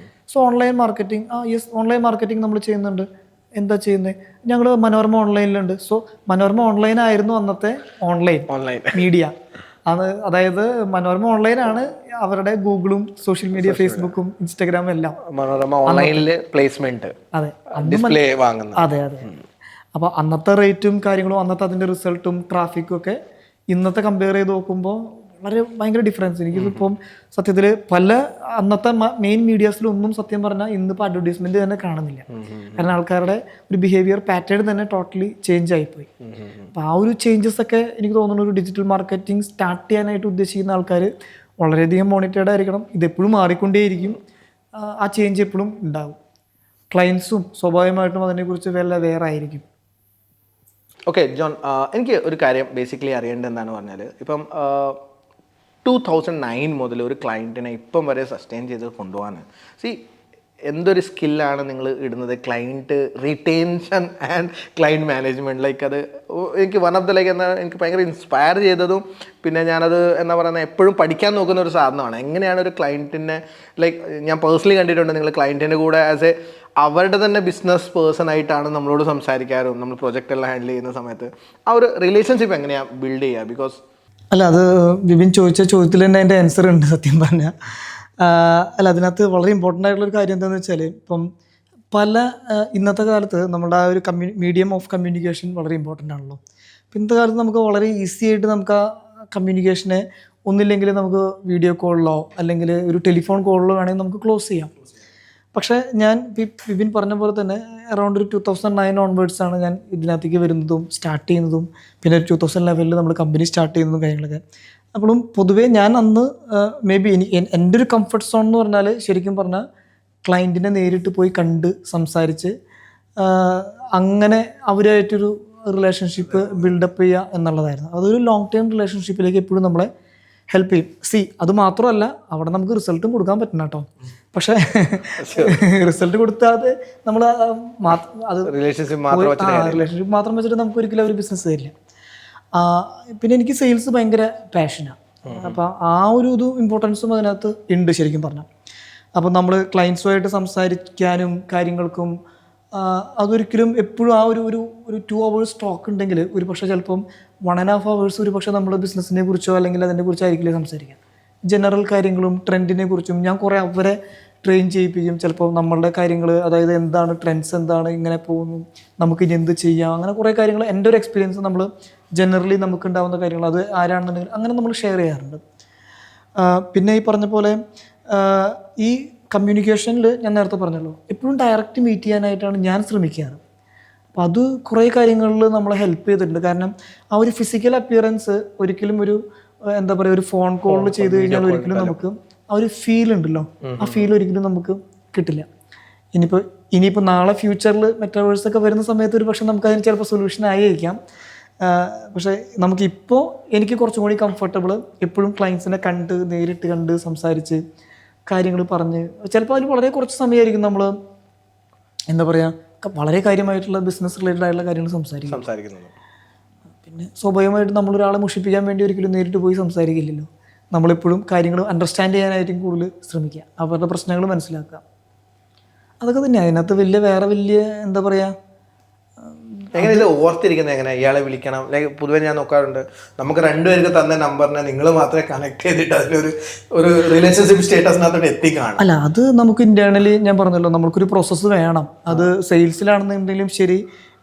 So online marketing online marketing നമ്മൾ ചെയ്യുന്നുണ്ട്. എന്താ ചെയ്യുന്നത്? ഞങ്ങൾ മനോരമ ഓൺലൈനിലുണ്ട്. സോ മനോരമ ഓൺലൈൻ ആയിരുന്നു അന്നത്തെ ഓൺലൈൻ മീഡിയ. അതായത് മനോരമ ഓൺലൈനാണ് അവരുടെ ഗൂഗിളും സോഷ്യൽ മീഡിയ ഫേസ്ബുക്കും ഇൻസ്റ്റാഗ്രാമും എല്ലാം മനോരമ ഓൺലൈനിൽ പ്ലേസ്മെന്റ്. അതെ, അതെ. അപ്പോൾ അന്നത്തെ റേറ്റും കാര്യങ്ങളും അന്നത്തെ അതിൻ്റെ റിസൾട്ടും ട്രാഫിക്കും ഒക്കെ ഇന്നത്തെ കമ്പയർ ചെയ്ത് നോക്കുമ്പോൾ ഭയങ്കര ഡിഫറൻസ്. എനിക്കിതിപ്പം സത്യത്തിൽ അന്നത്തെ മെയിൻ മീഡിയാസിലൊന്നും സത്യം പറഞ്ഞാൽ ഇന്നിപ്പോൾ അഡ്വർടൈസ്മെന്റ് തന്നെ കാണുന്നില്ല. കാരണം ആൾക്കാരുടെ ഒരു ബിഹേവിയർ പാറ്റേൺ തന്നെ ടോട്ടലി ചേഞ്ച് ആയിപ്പോയി. അപ്പോൾ ആ ഒരു ചേഞ്ചസ് ഒക്കെ എനിക്ക് തോന്നുന്നു ഒരു ഡിജിറ്റൽ മാർക്കറ്റിംഗ് സ്റ്റാർട്ട് ചെയ്യാനായിട്ട് ഉദ്ദേശിക്കുന്ന ആൾക്കാർ വളരെയധികം മോണിറ്റേർഡ് ആയിരിക്കണം. ഇതെപ്പോഴും മാറിക്കൊണ്ടേയിരിക്കും. ആ ചേഞ്ച് എപ്പോഴും ഉണ്ടാകും. ക്ലയൻസും സ്വാഭാവികമായിട്ടും അതിനെക്കുറിച്ച് വേറെ ആയിരിക്കും. ഓക്കെ ജോൺ, എനിക്ക് ഒരു കാര്യം ബേസിക്കലി അറിയേണ്ടത് എന്താണെന്ന് പറഞ്ഞാൽ ഇപ്പം 2009 മുതൽ ഒരു ക്ലയൻറ്റിനെ ഇപ്പം വരെ സസ്റ്റെയിൻ ചെയ്ത് കൊണ്ടുപോകാൻ എന്തൊരു സ്കില്ലാണ് നിങ്ങൾ ഇടുന്നത് client റീറ്റെൻഷൻ and client management? Like അത് എനിക്ക് വൺ ഓഫ് ദ ലൈക്ക് എനിക്ക് ഭയങ്കര ഇൻസ്പയർ ചെയ്തതും പിന്നെ ഞാനത് എന്താ പറയുന്നത് എപ്പോഴും പഠിക്കാൻ നോക്കുന്ന ഒരു സാധനമാണ്. എങ്ങനെയാണ് ഒരു ക്ലയൻറ്റിനെ ലൈക്ക് ഞാൻ പേഴ്സണലി കണ്ടിട്ടുണ്ട് നിങ്ങൾ ക്ലയൻറ്റിൻ്റെ കൂടെ ആസ് എ അവരുടെ തന്നെ ബിസിനസ് പേഴ്സൺ ആയിട്ടാണ് നമ്മളോട് സംസാരിക്കാറും നമ്മൾ പ്രൊജക്റ്റ് എല്ലാം ഹാൻഡിൽ ചെയ്യുന്ന സമയത്ത് ആ ഒരു റിലേഷൻഷിപ്പ് എങ്ങനെയാണ് ബിൽഡ് ചെയ്യുക? ബിക്കോസ് അല്ല, അത് വിപിൻ ചോദിച്ച ചോദ്യത്തിൽ തന്നെ അതിൻ്റെ ആൻസർ ഉണ്ട് സത്യം പറഞ്ഞാൽ. അല്ല, അതിനകത്ത് വളരെ ഇമ്പോർട്ടൻ്റ് ആയിട്ടുള്ളൊരു കാര്യം എന്താണെന്ന് വെച്ചാൽ ഇപ്പം ഇന്നത്തെ കാലത്ത് നമ്മുടെ ആ ഒരു മീഡിയം ഓഫ് കമ്മ്യൂണിക്കേഷൻ വളരെ ഇമ്പോർട്ടൻ്റ് ആണല്ലോ. ഇന്നത്തെ കാലത്ത് നമുക്ക് വളരെ ഈസി ആയിട്ട് നമുക്ക് ആ കമ്മ്യൂണിക്കേഷനെ ഒന്നില്ലെങ്കിൽ നമുക്ക് വീഡിയോ കോളിലോ അല്ലെങ്കിൽ ഒരു ടെലിഫോൺ കോളിലോ വേണമെങ്കിൽ നമുക്ക് ക്ലോസ് ചെയ്യാം. പക്ഷേ ഞാൻ വിപിൻ പറഞ്ഞ പോലെ തന്നെ അറൗണ്ട് ഒരു 2009 ഓൺവേർഡ്സ് ആണ് ഞാൻ ഇതിനകത്തേക്ക് വരുന്നതും സ്റ്റാർട്ട് ചെയ്യുന്നതും പിന്നെ 2011 നമ്മൾ കമ്പനി സ്റ്റാർട്ട് ചെയ്യുന്നതും കാര്യങ്ങളൊക്കെ. അപ്പോഴും പൊതുവേ ഞാൻ അന്ന് മേ ബി എൻ്റെ ഒരു കംഫർട്ട് സോൺ എന്ന് പറഞ്ഞാൽ ശരിക്കും പറഞ്ഞാൽ ക്ലയൻറ്റിനെ നേരിട്ട് പോയി കണ്ട് സംസാരിച്ച് അങ്ങനെ അവരായിട്ടൊരു റിലേഷൻഷിപ്പ് ബിൽഡപ്പ് ചെയ്യുക എന്നുള്ളതായിരുന്നു. അതൊരു ലോങ് ടേം റിലേഷൻഷിപ്പിലേക്ക് എപ്പോഴും നമ്മളെ ഹെൽപ്പ് ചെയ്യും. അത് മാത്രമല്ല അവിടെ നമുക്ക് റിസൾട്ടും കൊടുക്കാൻ പറ്റണം കേട്ടോ. പക്ഷേ റിസൾട്ട് കൊടുത്താതെ നമ്മൾ അത് റിലേഷൻഷിപ്പ് മാത്രം വെച്ചിട്ട് നമുക്ക് ഒരിക്കലും ഒരു ബിസിനസ് തരില്ല. പിന്നെ എനിക്ക് സെയിൽസ് ഭയങ്കര പാഷനാണ്. അപ്പോൾ ആ ഒരു ഇമ്പോർട്ടൻസും അതിനകത്ത് ഉണ്ട് ശരിക്കും പറഞ്ഞാൽ. അപ്പോൾ നമ്മൾ ക്ലയൻസുമായിട്ട് സംസാരിക്കാനും കാര്യങ്ങൾക്കും അതൊരിക്കലും എപ്പോഴും ആ ഒരു 2 hours സ്റ്റോക്ക് ഉണ്ടെങ്കിൽ ഒരു പക്ഷേ ചിലപ്പം 1.5 hours ഒരു പക്ഷേ നമ്മൾ ബിസിനസ്സിനെ കുറിച്ചോ അല്ലെങ്കിൽ അതിനെ കുറിച്ചായിരിക്കില്ല സംസാരിക്കാം. ജനറൽ കാര്യങ്ങളും ട്രെൻഡിനെ കുറിച്ചും ഞാൻ കുറേ അവരെ ട്രെയിൻ ചെയ്യിപ്പിക്കും. ചിലപ്പോൾ നമ്മളുടെ കാര്യങ്ങൾ, അതായത് എന്താണ് ട്രെൻഡ്സ്, എന്താണ് ഇങ്ങനെ പോകുന്നു, നമുക്ക് ഇനി എന്ത് ചെയ്യാം, അങ്ങനെ കുറേ കാര്യങ്ങൾ എൻ്റെ ഒരു എക്സ്പീരിയൻസ് നമ്മൾ ജനറലി നമുക്ക് ഉണ്ടാകുന്ന കാര്യങ്ങൾ അത് ആരാണെന്നുണ്ടെങ്കിൽ അങ്ങനെ നമ്മൾ ഷെയർ ചെയ്യാറുണ്ട്. പിന്നെ ഈ പറഞ്ഞ പോലെ ഈ കമ്മ്യൂണിക്കേഷനിൽ ഞാൻ നേരത്തെ പറഞ്ഞല്ലോ എപ്പോഴും ഡയറക്റ്റ് മീറ്റ് ചെയ്യാനായിട്ടാണ് ഞാൻ ശ്രമിക്കാറ്. അപ്പോൾ അത് കുറേ കാര്യങ്ങളിൽ നമ്മളെ ഹെൽപ്പ് ചെയ്തിട്ടുണ്ട്. കാരണം ആ ഒരു ഫിസിക്കൽ അപ്പിയറൻസ് ഒരിക്കലും ഒരു എന്താ പറയുക ഒരു ഫോൺ കോളിൽ ചെയ്ത് കഴിഞ്ഞാൽ ഒരിക്കലും നമുക്ക് ആ ഒരു ഫീൽ ഉണ്ടല്ലോ, ആ ഫീൽ ഒരിക്കലും നമുക്ക് കിട്ടില്ല. ഇനിയിപ്പോൾ നാളെ ഫ്യൂച്ചറിൽ മെറ്റാവേഴ്സൊക്കെ വരുന്ന സമയത്ത് ഒരു പക്ഷേ നമുക്കതിന് ചിലപ്പോൾ സൊല്യൂഷൻ ആയിരിക്കാം. പക്ഷേ നമുക്കിപ്പോൾ എനിക്ക് കുറച്ചും കൂടി കംഫർട്ടബിൾ എപ്പോഴും ക്ലയൻസിനെ നേരിട്ട് കണ്ട് സംസാരിച്ച് കാര്യങ്ങൾ പറഞ്ഞ് ചിലപ്പോൾ അതിന് വളരെ കുറച്ച് സമയമായിരിക്കും നമ്മൾ എന്താ പറയുക വളരെ കാര്യമായിട്ടുള്ള ബിസിനസ് റിലേറ്റഡ് ആയിട്ടുള്ള കാര്യങ്ങൾ സംസാരിക്കുന്നത്. പിന്നെ സ്വാഭാവികമായിട്ട് നമ്മളൊരാളെ മുഷിപ്പിക്കാൻ വേണ്ടി ഒരിക്കലും നേരിട്ട് പോയി സംസാരിക്കില്ലല്ലോ. നമ്മളെപ്പോഴും കാര്യങ്ങൾ അണ്ടർസ്റ്റാൻഡ് ചെയ്യാനായിട്ടും കൂടുതൽ ശ്രമിക്കുക, അവരുടെ പ്രശ്നങ്ങൾ മനസ്സിലാക്കുക. അതൊക്കെ തന്നെയാണ് അതിനകത്ത് വേറെ വലിയ എന്താ പറയുക. എങ്ങനെ ഇത് ഓർത്തിരിക്കുന്നത് എങ്ങനെ ഇയാളെ വിളിക്കണം? ലൈക്ക് പൊതുവെ ഞാൻ നോക്കാറുണ്ട് നമുക്ക് രണ്ടുപേർക്ക് തന്ന നമ്പറിനെ നിങ്ങൾ മാത്രമേ കണക്ട് ചെയ്തിട്ട് അതിലൊരു റിലേഷൻഷിപ്പ് സ്റ്റേറ്റസിനകത്തോട്ട് എത്തിക്കാണ്. അല്ല, അത് നമുക്ക് ഇന്റേണലി ഞാൻ പറഞ്ഞല്ലോ നമുക്കൊരു പ്രോസസ്സ് വേണം. അത് സെയിൽസിലാണെന്നുണ്ടെങ്കിലും ശരി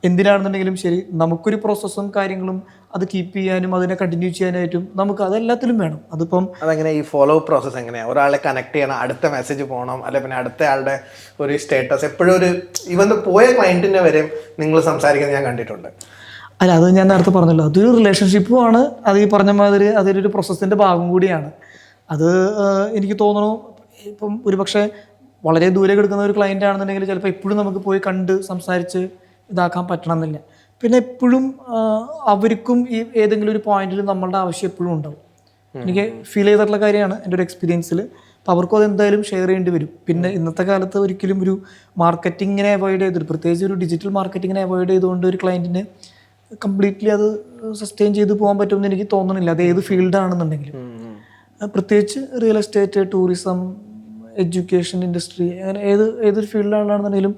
എന്തിനാണെന്നുണ്ടെങ്കിലും ശരി നമുക്കൊരു പ്രോസസ്സും കാര്യങ്ങളും അത് കീപ്പ് ചെയ്യാനും അതിനെ കണ്ടിന്യൂ ചെയ്യാനായിട്ടും നമുക്ക് അതെല്ലാത്തിലും വേണം. അതിപ്പം അതെങ്ങനെ ഈ ഫോളോ പ്രോസസ്സ് എങ്ങനെയാണ്? ഒരാളെ കണക്ട് ചെയ്യണം, അടുത്ത മെസ്സേജ് പോകണം, അല്ലെ പിന്നെ അടുത്ത ആളുടെ ഒരു സ്റ്റേറ്റസ് എപ്പോഴും ഒരു ഇവന്ന് പോയ ക്ലയൻറ്റിൻ്റെ വരെ നിങ്ങൾ സംസാരിക്കുന്നത് ഞാൻ കണ്ടിട്ടുണ്ട്. അല്ല, അത് ഞാൻ നേരത്തെ പറഞ്ഞല്ലോ അതൊരു റിലേഷൻഷിപ്പുമാണ്. അത് ഈ പറഞ്ഞ മാതിരി അതൊരു പ്രോസസ്സിൻ്റെ ഭാഗം കൂടിയാണ്. അത് എനിക്ക് തോന്നുന്നു ഇപ്പം ഒരുപക്ഷെ വളരെ ദൂരെ കിടക്കുന്ന ഒരു ക്ലയൻ്റ് ആണെന്നുണ്ടെങ്കിൽ ചിലപ്പോൾ എപ്പോഴും നമുക്ക് പോയി കണ്ട് സംസാരിച്ച് ഇതാക്കാൻ പറ്റണമെന്നില്ല. പിന്നെ എപ്പോഴും അവർക്കും ഈ ഏതെങ്കിലും ഒരു പോയിന്റിൽ നമ്മളുടെ ആവശ്യം എപ്പോഴും ഉണ്ടാവും. എനിക്ക് ഫീൽ ചെയ്തിട്ടുള്ള കാര്യമാണ് എൻ്റെ ഒരു എക്സ്പീരിയൻസിൽ. അപ്പോൾ അവർക്കും അതെന്തായാലും ഷെയർ ചെയ്യേണ്ടി വരും. പിന്നെ ഇന്നത്തെ കാലത്ത് ഒരിക്കലും ഒരു മാർക്കറ്റിങ്ങിനെ അവോയ്ഡ് ചെയ്തിട്ട് പ്രത്യേകിച്ച് ഒരു ഡിജിറ്റൽ മാർക്കറ്റിങ്ങിനെ അവോയ്ഡ് ചെയ്തുകൊണ്ട് ഒരു ക്ലയൻറ്റിന് കംപ്ലീറ്റ്ലി അത് സസ്റ്റെയിൻ ചെയ്ത് പോകാൻ പറ്റുമെന്ന് എനിക്ക് തോന്നുന്നില്ല. അത് ഏത് ഫീൽഡാണെന്നുണ്ടെങ്കിലും, പ്രത്യേകിച്ച് real estate, tourism, education industry, അങ്ങനെ ഏതൊരു ഫീൽഡിലാണെന്നുണ്ടെങ്കിലും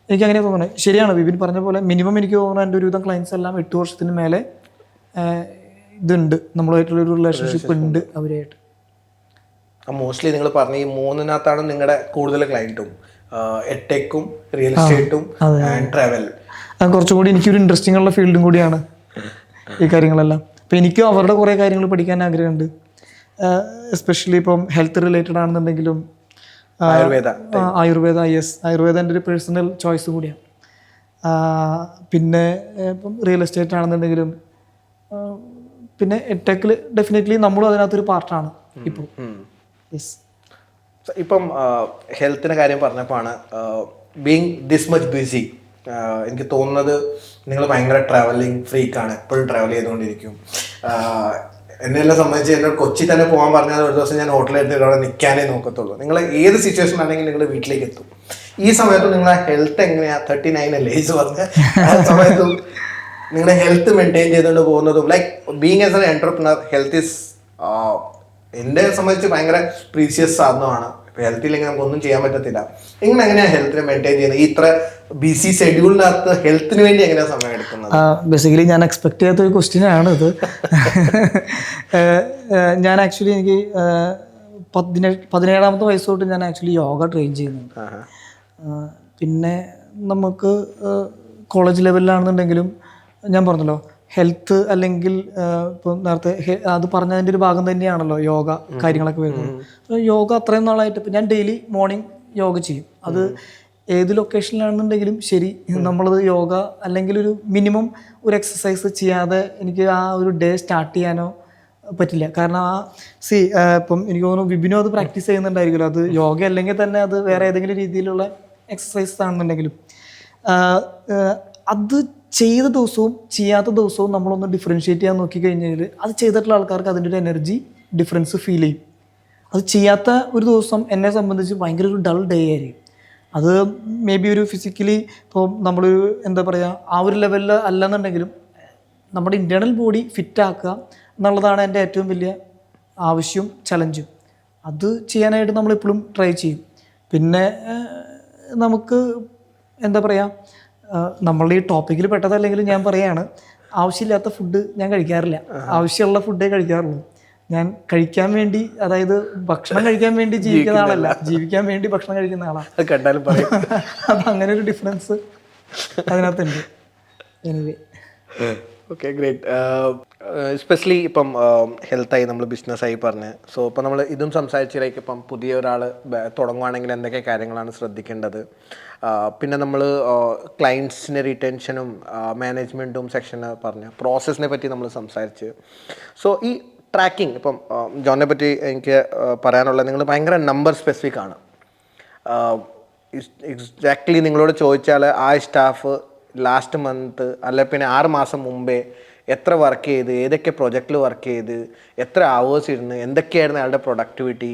എനിക്ക് അങ്ങനെ തോന്നുന്നത്. ശരിയാണ് വിപിൻ പറഞ്ഞ പോലെ മിനിമം എനിക്ക് തോന്നുന്നു എൻ്റെ ഒരുവിധം ക്ലയൻസ് എല്ലാം 8 വർഷത്തിന് മേലെ ഇതുണ്ട്, നമ്മളുമായിട്ടുള്ളൊരു റിലേഷൻഷിപ്പ് ഉണ്ട് അവരായിട്ട്. മോസ്റ്റ്ലി നിങ്ങൾ പറഞ്ഞ ഈ മൂന്നിനകത്താണ് നിങ്ങളുടെ കൂടുതൽ ക്ലയൻറ്റും എഡ്ടെക്കും റിയൽ എസ്റ്റേറ്റും ആൻഡ് ട്രാവൽ. അത് കുറച്ചും കൂടി എനിക്കൊരു ഇൻട്രസ്റ്റിംഗ് ഉള്ള ഫീൽഡും കൂടിയാണ് ഈ കാര്യങ്ങളെല്ലാം. അപ്പോൾ എനിക്കും അവരുടെ കുറേ കാര്യങ്ങൾ പഠിക്കാൻ ആഗ്രഹമുണ്ട്. എസ്പെഷ്യലി ഇപ്പം ഹെൽത്ത് റിലേറ്റഡ് ആണെന്നുണ്ടെങ്കിലും ആയുർവേദ യെസ്, ആയുർവേദ എൻ്റെ ഒരു പേഴ്സണൽ ചോയ്സ് കൂടിയാണ്. പിന്നെ ഇപ്പം റിയൽ എസ്റ്റേറ്റ് ആണെന്നുണ്ടെങ്കിലും പിന്നെ ടെക്കിൽ ഡെഫിനറ്റ്ലി നമ്മളും അതിനകത്തൊരു പാർട്ടാണ് ഇപ്പോൾ. യെസ്, ഇപ്പം ഹെൽത്തിൻ്റെ കാര്യം പറഞ്ഞപ്പോഴാണ് ബീങ് ദിസ് മച്ച് ബിസി എനിക്ക് തോന്നുന്നത് നിങ്ങൾ ഭയങ്കര ട്രാവലിംഗ് ഫ്രീക്കാണ്, എപ്പോഴും ട്രാവൽ ചെയ്തുകൊണ്ടിരിക്കും. എന്നെല്ലാം സംബന്ധിച്ച് എന്നോട് കൊച്ചി തന്നെ പോകാൻ പറഞ്ഞാൽ ഒരു ദിവസം ഞാൻ ഹോട്ടലെടുത്തിട്ട് അവിടെ നിൽക്കാനേ നോക്കത്തുള്ളൂ. നിങ്ങൾ ഏത് സിറ്റുവേഷൻ ആണെങ്കിൽ നിങ്ങൾ വീട്ടിലേക്ക് എത്തും. ഈ സമയത്ത് നിങ്ങളെ ഹെൽത്ത് എങ്ങനെയാ 39 അല്ലേ ഏജ് പറഞ്ഞ ആ സമയത്തും നിങ്ങളുടെ ഹെൽത്ത് മെയിൻറ്റെയിൻ ചെയ്തുകൊണ്ട് പോകുന്നതും like being as an entrepreneur health is എന്നെ സംബന്ധിച്ച് ഭയങ്കര പ്രീസിയസ് സാധനമാണ്. ഹെൽത്ത് ഇല്ലെങ്കിൽ നമുക്ക് ഒന്നും ചെയ്യാൻ പറ്റത്തില്ല. നിങ്ങൾ എങ്ങനെയാണ് ഹെൽത്തിനെ മെയിൻറ്റെയിൻ ചെയ്യുന്നത്? ഈ ഇത്ര ബിസി ഷെഡ്യൂളിനകത്ത് ഹെൽത്തിന് വേണ്ടി എങ്ങനെയാണ് സമയം എടുക്കുന്നത്? ബേസിക്കലി ഞാൻ എക്സ്പെക്ട് ചെയ്യാത്ത ഒരു ക്വസ്റ്റ്യൻ ആണ് ഇത്. ഞാൻ ആക്ച്വലി എനിക്ക് 17ാമത്തെ വയസ്സ് തൊട്ട് ഞാൻ ആക്ച്വലി യോഗ ട്രെയിൻ ചെയ്യുന്നുണ്ട്. പിന്നെ നമുക്ക് കോളേജ് ലെവലിലാണെന്നുണ്ടെങ്കിലും ഞാൻ പറഞ്ഞല്ലോ ഹെൽത്ത് അല്ലെങ്കിൽ ഇപ്പോൾ നേരത്തെ അത് പറഞ്ഞതിൻ്റെ ഒരു ഭാഗം തന്നെയാണല്ലോ യോഗ കാര്യങ്ങളൊക്കെ വരുന്നത്. അപ്പോൾ യോഗ അത്രയും നാളായിട്ട് ഇപ്പം ഞാൻ ഡെയിലി മോർണിംഗ് യോഗ ചെയ്യും. അത് ഏത് ലൊക്കേഷനിലാണെന്നുണ്ടെങ്കിലും ശരി, നമ്മളത് യോഗ അല്ലെങ്കിൽ ഒരു മിനിമം ഒരു എക്സസൈസ് ചെയ്യാതെ എനിക്ക് ആ ഒരു ഡേ സ്റ്റാർട്ട് ചെയ്യാനോ പറ്റില്ല. കാരണം ഇപ്പം എനിക്ക് തോന്നുന്നു വിപിനും അത് പ്രാക്ടീസ് ചെയ്യുന്നുണ്ടായിരിക്കുമല്ലോ. അത് യോഗ അല്ലെങ്കിൽ തന്നെ അത് വേറെ ഏതെങ്കിലും രീതിയിലുള്ള എക്സസൈസ് ആണെന്നുണ്ടെങ്കിലും അത് ചെയ്ത ദിവസവും ചെയ്യാത്ത ദിവസവും നമ്മളൊന്ന് ഡിഫറൻഷ്യേറ്റ് ചെയ്യാൻ നോക്കിക്കഴിഞ്ഞാൽ അത് ചെയ്തിട്ടുള്ള ആൾക്കാർക്ക് അതിൻ്റെ ഒരു എനർജി ഡിഫറൻസ് ഫീൽ ചെയ്യും. അത് ചെയ്യാത്ത ഒരു ദിവസം എന്നെ സംബന്ധിച്ച് ഭയങ്കര ഒരു ഡൾ ഡേ ആയിരിക്കും. അത് മേ ബി ഒരു ഫിസിക്കലി ഇപ്പോൾ നമ്മളൊരു എന്താ പറയുക ആ ഒരു ലെവലിൽ അല്ലെന്നുണ്ടെങ്കിലും നമ്മുടെ ഇൻറ്റേർണൽ ബോഡി ഫിറ്റാക്കുക എന്നുള്ളതാണ് എൻ്റെ ഏറ്റവും വലിയ ആവശ്യവും ചലഞ്ചും. അത് ചെയ്യാനായിട്ട് നമ്മളെപ്പോഴും ട്രൈ ചെയ്യും. പിന്നെ നമുക്ക് എന്താ പറയുക നമ്മളുടെ ഈ ടോപ്പിക്കിൽ പെട്ടതല്ലെങ്കിൽ ഞാൻ പറയുകയാണ്, ആവശ്യമില്ലാത്ത ഫുഡ് ഞാൻ കഴിക്കാറില്ല. ആവശ്യമുള്ള ഫുഡേ കഴിക്കാറുള്ളൂ. ഞാൻ കഴിക്കാൻ വേണ്ടി, അതായത് ഭക്ഷണം കഴിക്കാൻ വേണ്ടി ജീവിക്കുന്ന ആളല്ല, ജീവിക്കാൻ വേണ്ടി ഭക്ഷണം കഴിക്കുന്ന ആളാണ്. കണ്ടാലും പറയും. അപ്പം അങ്ങനെ ഒരു ഡിഫറൻസ് അതിനകത്തുണ്ട്. Anyway okay, great. എസ്പെഷ്യലി ഇപ്പം ഹെൽത്തായി നമ്മൾ ബിസിനസ്സായി പറഞ്ഞ്, സോ ഇപ്പം നമ്മൾ ഇതും സംസാരിച്ചിലേക്ക് ഇപ്പം പുതിയ ഒരാൾ തുടങ്ങുകയാണെങ്കിൽ എന്തൊക്കെ കാര്യങ്ങളാണ് ശ്രദ്ധിക്കേണ്ടത്, പിന്നെ നമ്മൾ ക്ലയൻസിൻ്റെ റിറ്റൻഷനും മാനേജ്മെൻറ്റും സെക്ഷന് പറഞ്ഞ് പ്രോസസ്സിനെ പറ്റി നമ്മൾ സംസാരിച്ച്. സോ ഈ ട്രാക്കിംഗ് ഇപ്പം ജോണിനെ പറ്റി എനിക്ക് പറയാനുള്ളത്, നിങ്ങൾ ഭയങ്കര നമ്പർ സ്പെസിഫിക് ആണ്. എക്സാക്ട്ലി നിങ്ങളോട് ചോദിച്ചാൽ ആ സ്റ്റാഫ് ലാസ്റ്റ് മന്ത് അല്ലെ പിന്നെ 6 മാസം മുമ്പേ എത്ര വർക്ക് ചെയ്ത്, ഏതൊക്കെ പ്രൊജക്റ്റിൽ വർക്ക് ചെയ്ത്, എത്ര അവേഴ്സ് ഇരുന്ന്, എന്തൊക്കെയായിരുന്നു അയാളുടെ പ്രൊഡക്ടിവിറ്റി,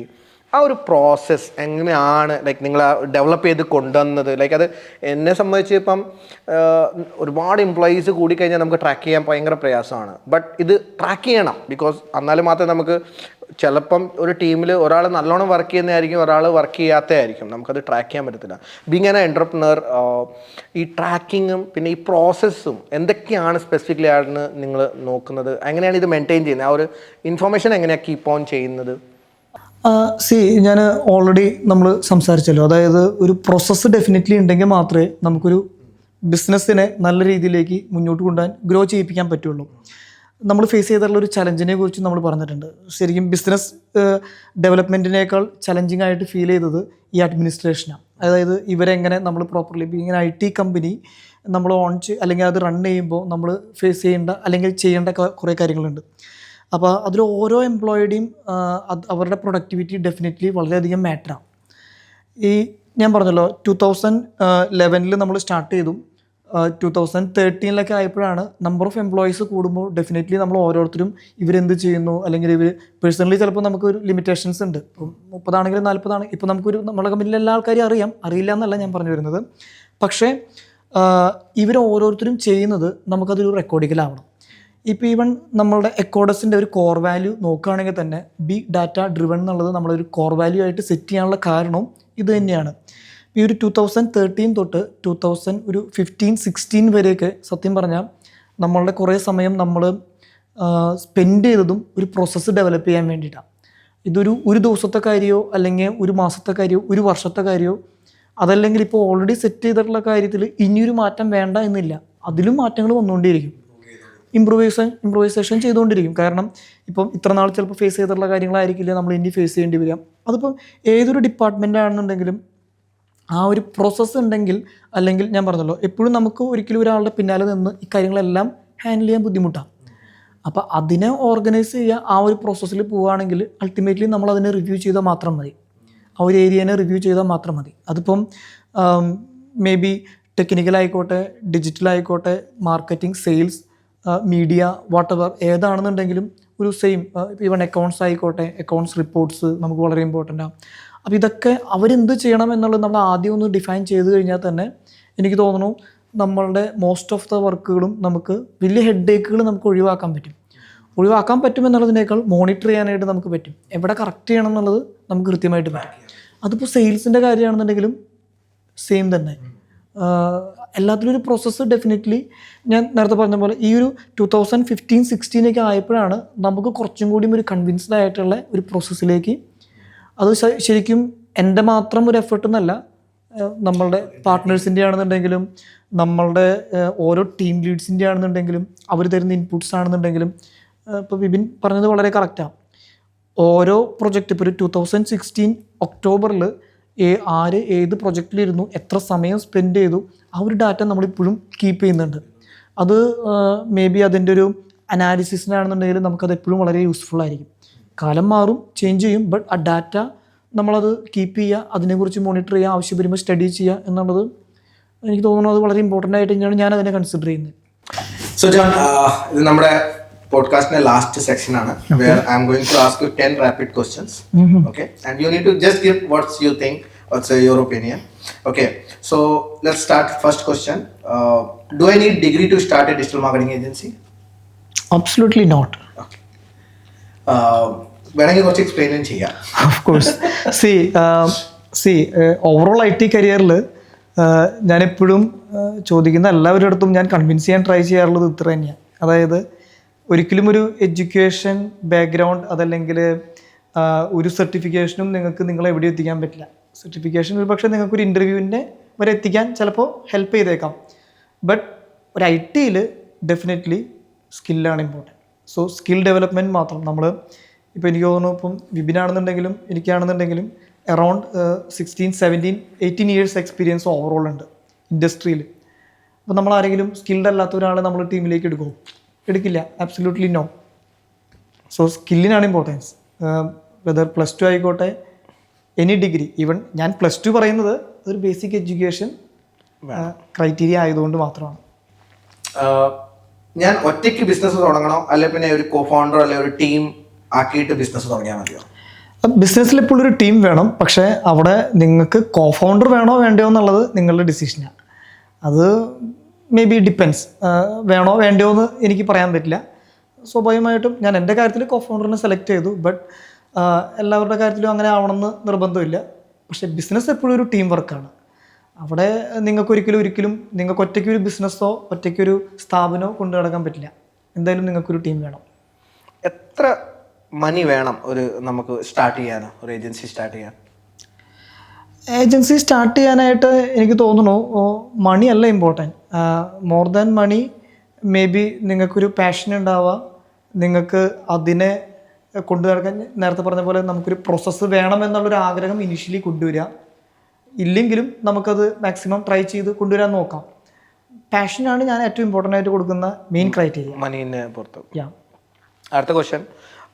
ആ ഒരു പ്രോസസ്സ് എങ്ങനെയാണ് ലൈക്ക് നിങ്ങൾ ഡെവലപ്പ് ചെയ്ത് കൊണ്ടുവന്നത്. ലൈക്ക് അത് എന്നെ സംബന്ധിച്ച് ഇപ്പം ഒരുപാട് എംപ്ലോയീസ് കൂടിക്കഴിഞ്ഞാൽ നമുക്ക് ട്രാക്ക് ചെയ്യാൻ ഭയങ്കര പ്രയാസമാണ്. ബട്ട് ഇത് ട്രാക്ക് ചെയ്യണം, ബിക്കോസ് എന്നാലും മാത്രമേ നമുക്ക് ചിലപ്പം ഒരു ടീമിൽ ഒരാൾ നല്ലോണം വർക്ക് ചെയ്യുന്നതായിരിക്കും, ഒരാൾ വർക്ക് ചെയ്യാത്തതായിരിക്കും, നമുക്കത് ട്രാക്ക് ചെയ്യാൻ പറ്റത്തില്ല. ബീങ് ആൻ എൻ്റർപ്രണർ ഈ ട്രാക്കിങ്ങും പിന്നെ ഈ പ്രോസസ്സും എന്തൊക്കെയാണ് സ്പെസിഫിക്കലി ആണ് നിങ്ങൾ നോക്കുന്നത്, എങ്ങനെയാണ് ഇത് മെയിൻറ്റെയിൻ ചെയ്യുന്നത്, ആ ഒരു ഇൻഫർമേഷൻ എങ്ങനെയാണ് കീപ്പ് ഓൺ ചെയ്യുന്നത്? ഞാൻ ഓൾറെഡി നമ്മൾ സംസാരിച്ചല്ലോ, അതായത് ഒരു പ്രോസസ്സ് ഡെഫിനറ്റ്ലി ഉണ്ടെങ്കിൽ മാത്രമേ നമുക്കൊരു ബിസിനസ്സിനെ നല്ല രീതിയിലേക്ക് മുന്നോട്ട് കൊണ്ടുപോകാൻ ഗ്രോ ചെയ്യിപ്പിക്കാൻ പറ്റുള്ളൂ. നമ്മൾ ഫേസ് ചെയ്തിട്ടുള്ള ഒരു ചലഞ്ചിനെ കുറിച്ച് നമ്മൾ പറഞ്ഞിട്ടുണ്ട്. ശരിക്കും ബിസിനസ് ഡെവലപ്മെൻറ്റിനേക്കാൾ ചലഞ്ചിങ് ആയിട്ട് ഫീൽ ചെയ്തത് ഈ അഡ്മിനിസ്ട്രേഷനാണ്. അതായത് ഇവരെങ്ങനെ നമ്മൾ പ്രോപ്പർലി ഇങ്ങനെ IT കമ്പനി നമ്മൾ അല്ലെങ്കിൽ അത് റൺ ചെയ്യുമ്പോൾ നമ്മൾ ഫേസ് ചെയ്യേണ്ട അല്ലെങ്കിൽ ചെയ്യേണ്ട കുറേ കാര്യങ്ങളുണ്ട്. അപ്പോൾ അതിൽ ഓരോ എംപ്ലോയിയുടെയും അവരുടെ പ്രൊഡക്ടിവിറ്റി ഡെഫിനറ്റ്ലി വളരെയധികം മാറ്ററാണ്. ഈ ഞാൻ പറഞ്ഞല്ലോ 2011 നമ്മൾ സ്റ്റാർട്ട് ചെയ്തു. 2013 ആയപ്പോഴാണ് നമ്പർ ഓഫ് എംപ്ലോയീസ് കൂടുമ്പോൾ ഡെഫിനറ്റ്ലി നമ്മൾ ഓരോരുത്തരും ഇവരെന്ത് ചെയ്യുന്നു, അല്ലെങ്കിൽ ഇവർ പേഴ്സണലി ചിലപ്പോൾ നമുക്ക് ഒരു ലിമിറ്റേഷൻസ് ഉണ്ട്. ഇപ്പം 30 ആണെങ്കിലും 40 ആണെങ്കിൽ ഇപ്പോൾ നമുക്കൊരു നമ്മുടെ കമ്പനിയിലെ എല്ലാ ആൾക്കാരും അറിയില്ല എന്നല്ല ഞാൻ പറഞ്ഞു വരുന്നത്. പക്ഷേ ഇവർ ഓരോരുത്തരും ചെയ്യുന്നത് നമുക്കതൊരു റെക്കോർഡിക്കലാവണം. ഇപ്പോൾ ഈവൻ നമ്മളുടെ എക്കോഡസിൻ്റെ ഒരു കോർ വാല്യൂ നോക്കുകയാണെങ്കിൽ തന്നെ ബി ഡാറ്റ ഡ്രിവൺ എന്നുള്ളത് നമ്മളൊരു കോർ വാല്യൂ ആയിട്ട് സെറ്റ് ചെയ്യാനുള്ള കാരണവും ഇത് തന്നെയാണ്. ഈ ഒരു 2013 തൊട്ട് 2015-16 വരെയൊക്കെ സത്യം പറഞ്ഞാൽ നമ്മളുടെ കുറേ സമയം നമ്മൾ സ്പെൻഡ് ചെയ്തതും ഒരു പ്രോസസ്സ് ഡെവലപ്പ് ചെയ്യാൻ വേണ്ടിയിട്ടാണ്. ഒരു ദിവസത്തെ കാര്യമോ അല്ലെങ്കിൽ ഒരു മാസത്തെ കാര്യമോ ഒരു വർഷത്തെ കാര്യമോ അതല്ലെങ്കിൽ ഇപ്പോൾ ഓൾറെഡി സെറ്റ് ചെയ്തിട്ടുള്ള കാര്യത്തിൽ ഇനിയൊരു മാറ്റം വേണ്ട എന്നില്ല, അതിലും മാറ്റങ്ങൾ വന്നുകൊണ്ടേയിരിക്കും. ഇംപ്രൂവൈസേഷൻ ചെയ്തുകൊണ്ടിരിക്കും. കാരണം ഇപ്പം ഇത്ര നാൾ ചിലപ്പോൾ ഫേസ് ചെയ്തിട്ടുള്ള കാര്യങ്ങളായിരിക്കില്ല നമ്മൾ ഇനി ഫേസ് ചെയ്യേണ്ടി വരിക. അതിപ്പം ഏതൊരു ഡിപ്പാർട്ട്മെൻ്റ് ആണെന്നുണ്ടെങ്കിലും ആ ഒരു പ്രോസസ്സ് ഉണ്ടെങ്കിൽ, അല്ലെങ്കിൽ ഞാൻ പറഞ്ഞല്ലോ എപ്പോഴും നമുക്ക് ഒരിക്കലും ഒരാളുടെ പിന്നാലെ നിന്ന് ഈ കാര്യങ്ങളെല്ലാം ഹാൻഡിൽ ചെയ്യാൻ ബുദ്ധിമുട്ടാണ്. അപ്പോൾ അതിനെ ഓർഗനൈസ് ചെയ്യുക, ആ ഒരു പ്രോസസ്സിൽ പോവുകയാണെങ്കിൽ അൾട്ടിമേറ്റ്ലി നമ്മൾ അതിനെ റിവ്യൂ ചെയ്താൽ മാത്രം മതി, ആ ഒരു ഏരിയനെ റിവ്യൂ ചെയ്താൽ മാത്രം മതി. അതിപ്പം മേ ബി ടെക്നിക്കലായിക്കോട്ടെ, ഡിജിറ്റലായിക്കോട്ടെ, മാർക്കറ്റിംഗ്, സെയിൽസ്, മീഡിയ, വാട്ടെവർ ഏതാണെന്നുണ്ടെങ്കിലും ഒരു സെയിം ഈവൺ അക്കൗണ്ട്സ് ആയിക്കോട്ടെ, അക്കൗണ്ട്സ് റിപ്പോർട്ട്സ് നമുക്ക് വളരെ ഇമ്പോർട്ടൻ്റ് ആണ്. അപ്പോൾ ഇതൊക്കെ അവരെന്ത് ചെയ്യണം എന്നുള്ളത് നമ്മൾ ആദ്യം ഒന്ന് ഡിഫൈൻ ചെയ്ത് കഴിഞ്ഞാൽ തന്നെ എനിക്ക് തോന്നുന്നു നമ്മളുടെ മോസ്റ്റ് ഓഫ് ദ വർക്കുകളും നമുക്ക് വലിയ ഹെഡേക്കുകൾ നമുക്ക് ഒഴിവാക്കാൻ പറ്റുമെന്നുള്ളതിനേക്കാൾ മോണിറ്റർ ചെയ്യാനായിട്ട് നമുക്ക് പറ്റും. എവിടെ കറക്റ്റ് ചെയ്യണം എന്നുള്ളത് നമുക്ക് കൃത്യമായിട്ട് പറ്റും. അതിപ്പോൾ സെയിൽസിൻ്റെ കാര്യമാണെന്നുണ്ടെങ്കിലും സെയിം തന്നെ. എല്ലാത്തിലും ഒരു പ്രോസസ്സ് ഡെഫിനറ്റ്ലി ഞാൻ നേരത്തെ പറഞ്ഞ പോലെ ഈ ഒരു 2015-16 ആയപ്പോഴാണ് നമുക്ക് കുറച്ചും കൂടി ഒരു കൺവിൻസ്ഡ് ആയിട്ടുള്ള ഒരു പ്രോസസ്സിലേക്ക് അത് ശരിക്കും എൻ്റെ മാത്രം ഒരു എഫേർട്ട് എന്നല്ല, നമ്മളുടെ പാർട്ട്നേഴ്സിൻ്റെ ആണെന്നുണ്ടെങ്കിലും നമ്മളുടെ ഓരോ ടീം ലീഡ്സിൻ്റെ ആണെന്നുണ്ടെങ്കിലും അവർ തരുന്ന ഇൻപുട്സ് ആണെന്നുണ്ടെങ്കിലും ഇപ്പോൾ വിപിൻ പറഞ്ഞത് വളരെ കറക്റ്റാണ്. ഓരോ പ്രൊജക്റ്റ് ഇപ്പോൾ ഒരു 2016 ഒക്ടോബറിൽ ആര് ഏത് പ്രൊജക്റ്റിലിരുന്നു, എത്ര സമയം സ്പെൻഡ് ചെയ്തു, ആ ഒരു ഡാറ്റ നമ്മളിപ്പോഴും കീപ്പ് ചെയ്യുന്നുണ്ട്. അത് മേ ബി അതിൻ്റെ ഒരു അനാലിസിസിനാണെന്നുണ്ടെങ്കിൽ നമുക്കത് എപ്പോഴും വളരെ യൂസ്ഫുൾ ആയിരിക്കും. കാലം മാറും, ചേഞ്ച് ചെയ്യും, ബട്ട് ആ ഡാറ്റ നമ്മളത് കീപ്പ് ചെയ്യുക, അതിനെക്കുറിച്ച് മോണിറ്റർ ചെയ്യുക, ആവശ്യം വരുമ്പോൾ സ്റ്റഡി ചെയ്യുക എന്നുള്ളത് എനിക്ക് തോന്നുന്നു അത് വളരെ ഇമ്പോർട്ടൻ്റ് ആയിട്ട് തന്നെയാണ് ഞാൻ അതിനെ കൺസിഡർ ചെയ്യുന്നത്. സോ ജോൺ, ഇത് നമ്മുടെ പോഡ്കാസ്റ്റിന്റെ ലാസ്റ്റ് സെക്ഷൻ ആണ്, where I am going to ask you 10 rapid questions. Okay, and you need to just give what you think, what's your opinion. Okay, so let's start. First question, do I need degree to start a digital marketing agency? Absolutely not. Okay, വേണമെങ്കിൽ കുറച്ച് explain ചെയ്യാം. Of course. See, overall IT കരിയറിൽ ഞാനെപ്പോഴും ചോദിക്കുന്ന എല്ലാവരുടെ അടുത്തും ഞാൻ convince ചെയ്യാൻ ട്രൈ ചെയ്യാറുള്ളത് ഇത്ര തന്നെയാണ്. അതായത് ഒരിക്കലും ഒരു എഡ്യൂക്കേഷൻ ബാക്ക്ഗ്രൗണ്ട് അതല്ലെങ്കിൽ ഒരു സർട്ടിഫിക്കേഷനും നിങ്ങൾക്ക് നിങ്ങളെ എവിടെ എത്തിക്കാൻ പറ്റില്ല. സർട്ടിഫിക്കേഷൻ ഒരു പക്ഷേ നിങ്ങൾക്കൊരു ഇൻ്റർവ്യൂവിനെ വരെ എത്തിക്കാൻ ചിലപ്പോൾ ഹെൽപ്പ് ചെയ്തേക്കാം. ബട്ട് ഒരു IT ഡെഫിനറ്റ്ലി സ്കില്ലാണ് ഇമ്പോർട്ടൻറ്റ്. സോ സ്കിൽ ഡെവലപ്മെൻറ്റ് മാത്രം നമ്മൾ ഇപ്പോൾ എനിക്ക് തോന്നുന്നു ഇപ്പം വിപിനാണെന്നുണ്ടെങ്കിലും എനിക്കാണെന്നുണ്ടെങ്കിലും അറൗണ്ട് 16, 17, 18 ഇയേഴ്സ് എക്സ്പീരിയൻസ് ഓവറോൾ ഉണ്ട് ഇൻഡസ്ട്രിയിൽ. അപ്പോൾ നമ്മൾ ആരെങ്കിലും സ്കിൽഡ് അല്ലാത്ത ഒരാളെ നമ്മൾ ടീമിലേക്ക് എടുക്കുമോ? എടുക്കില്ല. Absolutely no. സോ സ്കില്ലിനാണ് ഇമ്പോർട്ടൻസ്. വെദർ +2 ആയിക്കോട്ടെ, എനി ഡിഗ്രി. ഈവൻ ഞാൻ +2 പറയുന്നത് അതൊരു ബേസിക് എഡ്യൂക്കേഷൻ ക്രൈറ്റീരിയ ആയതുകൊണ്ട് മാത്രമാണ്. ഞാൻ ഒറ്റയ്ക്ക് ബിസിനസ് തുടങ്ങണോ, അല്ലെ പിന്നെ ഒരു കോ ഫൗണ്ടർ അല്ലെ ഒരു ടീം ആക്കിയിട്ട് ബിസിനസ് തുടങ്ങിയാൽ മതിയോ? ബിസിനസ്സിൽ ഇപ്പോൾ ഒരു ടീം വേണം, പക്ഷേ അവിടെ നിങ്ങൾക്ക് കോ ഫൗണ്ടർ വേണോ വേണ്ടയോ എന്നുള്ളത് നിങ്ങളുടെ ഡിസിഷനാണ്. അത് മേ ബി ഡിപ്പെൻസ്. വേണോ വേണ്ടയോ എന്ന് എനിക്ക് പറയാൻ പറ്റില്ല. സ്വാഭാവികമായിട്ടും ഞാൻ എൻ്റെ കാര്യത്തിൽ കോ ഫൗണ്ടറിനെ സെലക്ട് ചെയ്തു. ബട്ട് എല്ലാവരുടെ കാര്യത്തിലും അങ്ങനെ ആവണമെന്ന് നിർബന്ധമില്ല. പക്ഷേ ബിസിനസ് എപ്പോഴും ഒരു ടീം വർക്കാണ്. അവിടെ ഒരിക്കലും നിങ്ങൾക്ക് ഒറ്റയ്ക്കൊരു ബിസിനസ്സോ ഒറ്റയ്ക്കൊരു സ്ഥാപനമോ കൊണ്ടു നടക്കാൻ പറ്റില്ല. എന്തായാലും നിങ്ങൾക്കൊരു ടീം വേണം. എത്ര മണി വേണം നമുക്ക് സ്റ്റാർട്ട് ചെയ്യാനോ, ഒരു ഏജൻസി സ്റ്റാർട്ട് ചെയ്യാൻ? ഏജൻസി സ്റ്റാർട്ട് ചെയ്യാനായിട്ട് എനിക്ക് തോന്നുന്നു മണി അല്ല important. More than money may be നിങ്ങൾക്കൊരു പാഷൻ ഉണ്ടാവുക, നിങ്ങൾക്ക് അതിനെ കൊണ്ടു നടക്കാൻ നേരത്തെ പറഞ്ഞ പോലെ നമുക്കൊരു പ്രോസസ്സ് വേണം എന്നുള്ളൊരു ആഗ്രഹം ഇനീഷ്യലി കൊണ്ടുവരിക. ഇല്ലെങ്കിലും നമുക്കത് മാക്സിമം ട്രൈ ചെയ്ത് കൊണ്ടുവരാൻ നോക്കാം. പാഷനാണ് ഞാൻ ഏറ്റവും ഇമ്പോർട്ടൻ്റ് ആയിട്ട് കൊടുക്കുന്ന മെയിൻ ക്രൈറ്റീരിയ. മണീനെ പുറത്ത്. അടുത്ത ക്വസ്റ്റ്യൻ,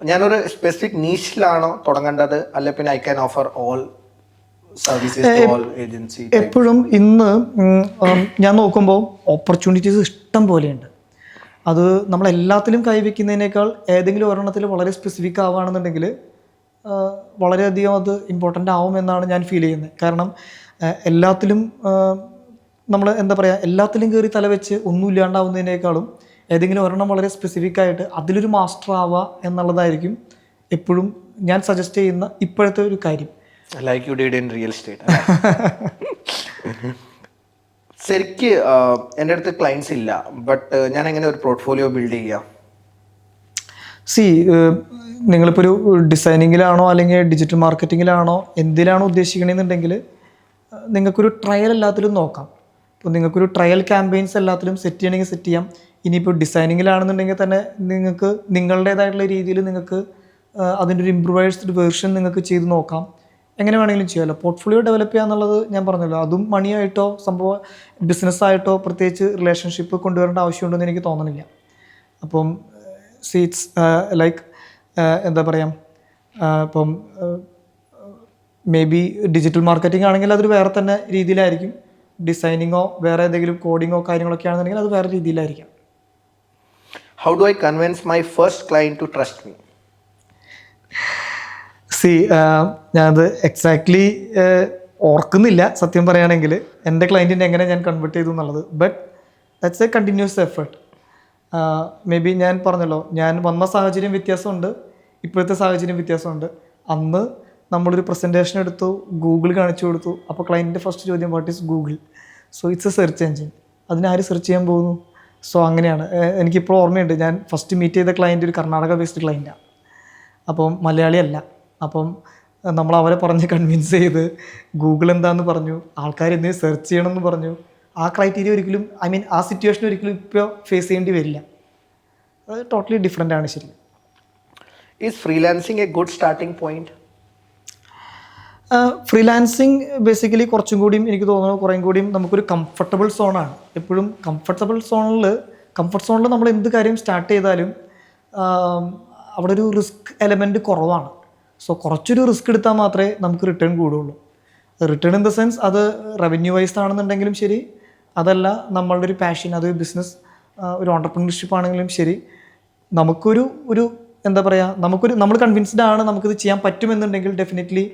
ഞാനൊരു സ്പെസിഫിക് നീഷിലാണോ തുടങ്ങേണ്ടത്, അല്ലെ പിന്നെ I can offer all services to all agency? എപ്പോഴും ഇന്ന് ഞാൻ നോക്കുമ്പോൾ ഓപ്പർച്യൂണിറ്റീസ് ഇഷ്ടം പോലെയുണ്ട്. അത് നമ്മളെല്ലാത്തിലും കൈവയ്ക്കുന്നതിനേക്കാൾ ഏതെങ്കിലും ഒരെണ്ണത്തിൽ വളരെ സ്പെസിഫിക് ആവുകയാണെന്നുണ്ടെങ്കിൽ വളരെയധികം അത് ഇമ്പോർട്ടൻ്റ് ആവുമെന്നാണ് ഞാൻ ഫീൽ ചെയ്യുന്നത്. കാരണം എല്ലാത്തിലും നമ്മൾ എന്താ പറയുക, എല്ലാത്തിലും കയറി തലവെച്ച് ഒന്നും ഇല്ലാണ്ടാവുന്നതിനേക്കാളും ഏതെങ്കിലും ഒരെണ്ണം വളരെ സ്പെസിഫിക് ആയിട്ട് അതിലൊരു മാസ്റ്റർ ആവുക എന്നുള്ളതായിരിക്കും എപ്പോഴും ഞാൻ സജസ്റ്റ് ചെയ്യുന്ന ഇപ്പോഴത്തെ ഒരു കാര്യം. Like you did in real estate. ശരിക്ക് എൻ്റെ അടുത്ത് ക്ലയൻസ് ഇല്ല, ബട്ട് ഞാൻ എങ്ങനെ ഒരു പോർട്ട്ഫോളിയോ ബിൽഡ് ചെയ്യാം? നിങ്ങളിപ്പോൾ ഒരു ഡിസൈനിങ്ങിലാണോ അല്ലെങ്കിൽ ഡിജിറ്റൽ മാർക്കറ്റിങ്ങിലാണോ എന്തിലാണോ ഉദ്ദേശിക്കണമെന്നുണ്ടെങ്കിൽ നിങ്ങൾക്കൊരു ട്രയൽ എല്ലാത്തിലും നോക്കാം. ഇപ്പോൾ നിങ്ങൾക്കൊരു ട്രയൽ ക്യാമ്പയിൻസ് എല്ലാത്തിലും സെറ്റ് ചെയ്യണമെങ്കിൽ സെറ്റ് ചെയ്യാം. ഇനിയിപ്പോൾ ഡിസൈനിങ്ങിലാണെന്നുണ്ടെങ്കിൽ തന്നെ നിങ്ങൾക്ക് നിങ്ങളുടേതായിട്ടുള്ള രീതിയിൽ നിങ്ങൾക്ക് അതിൻ്റെ ഒരു ഇംപ്രൂവൈസ്ഡ് വേർഷൻ നിങ്ങൾക്ക് ചെയ്ത് നോക്കാം. എങ്ങനെ വേണമെങ്കിലും ചെയ്യാമല്ലോ. പോർട്ട്ഫോളിയോ ഡെവലപ്പ് ചെയ്യുക എന്നുള്ളത് ഞാൻ പറഞ്ഞല്ലോ, അതും മണിയായിട്ടോ സംഭവം ബിസിനസ്സായിട്ടോ പ്രത്യേകിച്ച് റിലേഷൻഷിപ്പ് കൊണ്ടുവരേണ്ട ആവശ്യമുണ്ടെന്ന് എനിക്ക് തോന്നണില്ല. അപ്പം സീറ്റ്സ് ലൈക്ക് എന്താ പറയുക, ഇപ്പം മേ ബി ഡിജിറ്റൽ മാർക്കറ്റിംഗ് ആണെങ്കിൽ അതൊരു വേറെ തന്നെ രീതിയിലായിരിക്കും. ഡിസൈനിങ്ങോ വേറെ ഏതെങ്കിലും കോഡിങ്ങോ കാര്യങ്ങളൊക്കെ ആണെന്നുണ്ടെങ്കിൽ അത് വേറെ രീതിയിലായിരിക്കാം. How do I convince my first client to trust me? ഞാനത് എക്സാക്ട്ലി ഓർക്കുന്നില്ല സത്യം പറയുകയാണെങ്കിൽ എൻ്റെ ക്ലയൻറ്റിനെ എങ്ങനെ ഞാൻ കൺവേർട്ട് ചെയ്തു എന്നുള്ളത്. But that's A continuous effort. May be ഞാൻ പറഞ്ഞല്ലോ, ഞാൻ വന്ന സാഹചര്യം വ്യത്യാസമുണ്ട്, ഇപ്പോഴത്തെ സാഹചര്യം വ്യത്യാസമുണ്ട്. അന്ന് നമ്മളൊരു പ്രസൻറ്റേഷൻ എടുത്തു, ഗൂഗിൾ കാണിച്ചു കൊടുത്തു. അപ്പോൾ ക്ലയൻറ്റിൻ്റെ ഫസ്റ്റ് ചോദ്യം what is Google? So it's a search engine. അതിനാര് സെർച്ച് ചെയ്യാൻ പോകുന്നു? സോ അങ്ങനെയാണ്. എനിക്കിപ്പോൾ ഓർമ്മയുണ്ട്, ഞാൻ ഫസ്റ്റ് മീറ്റ് ചെയ്ത ക്ലയൻറ്റ് ഒരു കർണാടക ബേസ്ഡ് ക്ലയൻറ്റാണ്. അപ്പം മലയാളിയല്ല. അപ്പം നമ്മൾ അവരെ പറഞ്ഞ് കൺവിൻസ് ചെയ്ത് ഗൂഗിൾ എന്താണെന്ന് പറഞ്ഞു, ആൾക്കാർ എന്തെങ്കിലും സെർച്ച് ചെയ്യണമെന്ന് പറഞ്ഞു. ആ ക്രൈറ്റീരിയ ഒരിക്കലും, ആ സിറ്റുവേഷൻ ഒരിക്കലും ഇപ്പോൾ ഫേസ് ചെയ്യേണ്ടി വരില്ല. അത് ടോട്ടലി ഡിഫറെൻ്റ് ആണ് ശരി. Is freelancing a good starting point? Freelancing basically കുറച്ചും കൂടിയും എനിക്ക് തോന്നുന്നു കുറേയും കൂടിയും നമുക്കൊരു കംഫർട്ടബിൾ സോണാണ്. എപ്പോഴും കംഫർട്ട് സോണിൽ നമ്മൾ എന്ത് കാര്യം സ്റ്റാർട്ട് ചെയ്താലും അവിടെ ഒരു റിസ്ക് എലമെൻറ്റ് കുറവാണ്. സോ കുറച്ചൊരു റിസ്ക് എടുത്താൽ മാത്രമേ നമുക്ക് റിട്ടേൺ കൂടുള്ളൂ. റിട്ടേൺ ഇൻ ദ സെൻസ് അത് റവന്യൂ വൈസ് ആണെന്നുണ്ടെങ്കിലും ശരി, അതല്ല നമ്മളുടെ ഒരു പാഷൻ, അത് ബിസിനസ് ഒരു ഓണ്ടർപ്രണർഷിപ്പ് ആണെങ്കിലും ശരി, നമുക്കൊരു എന്താ പറയുക, നമ്മൾ കൺവിൻസ്ഡ് ആണ് നമുക്കിത് ചെയ്യാൻ പറ്റുമെന്നുണ്ടെങ്കിൽ ഡെഫിനറ്റ്ലി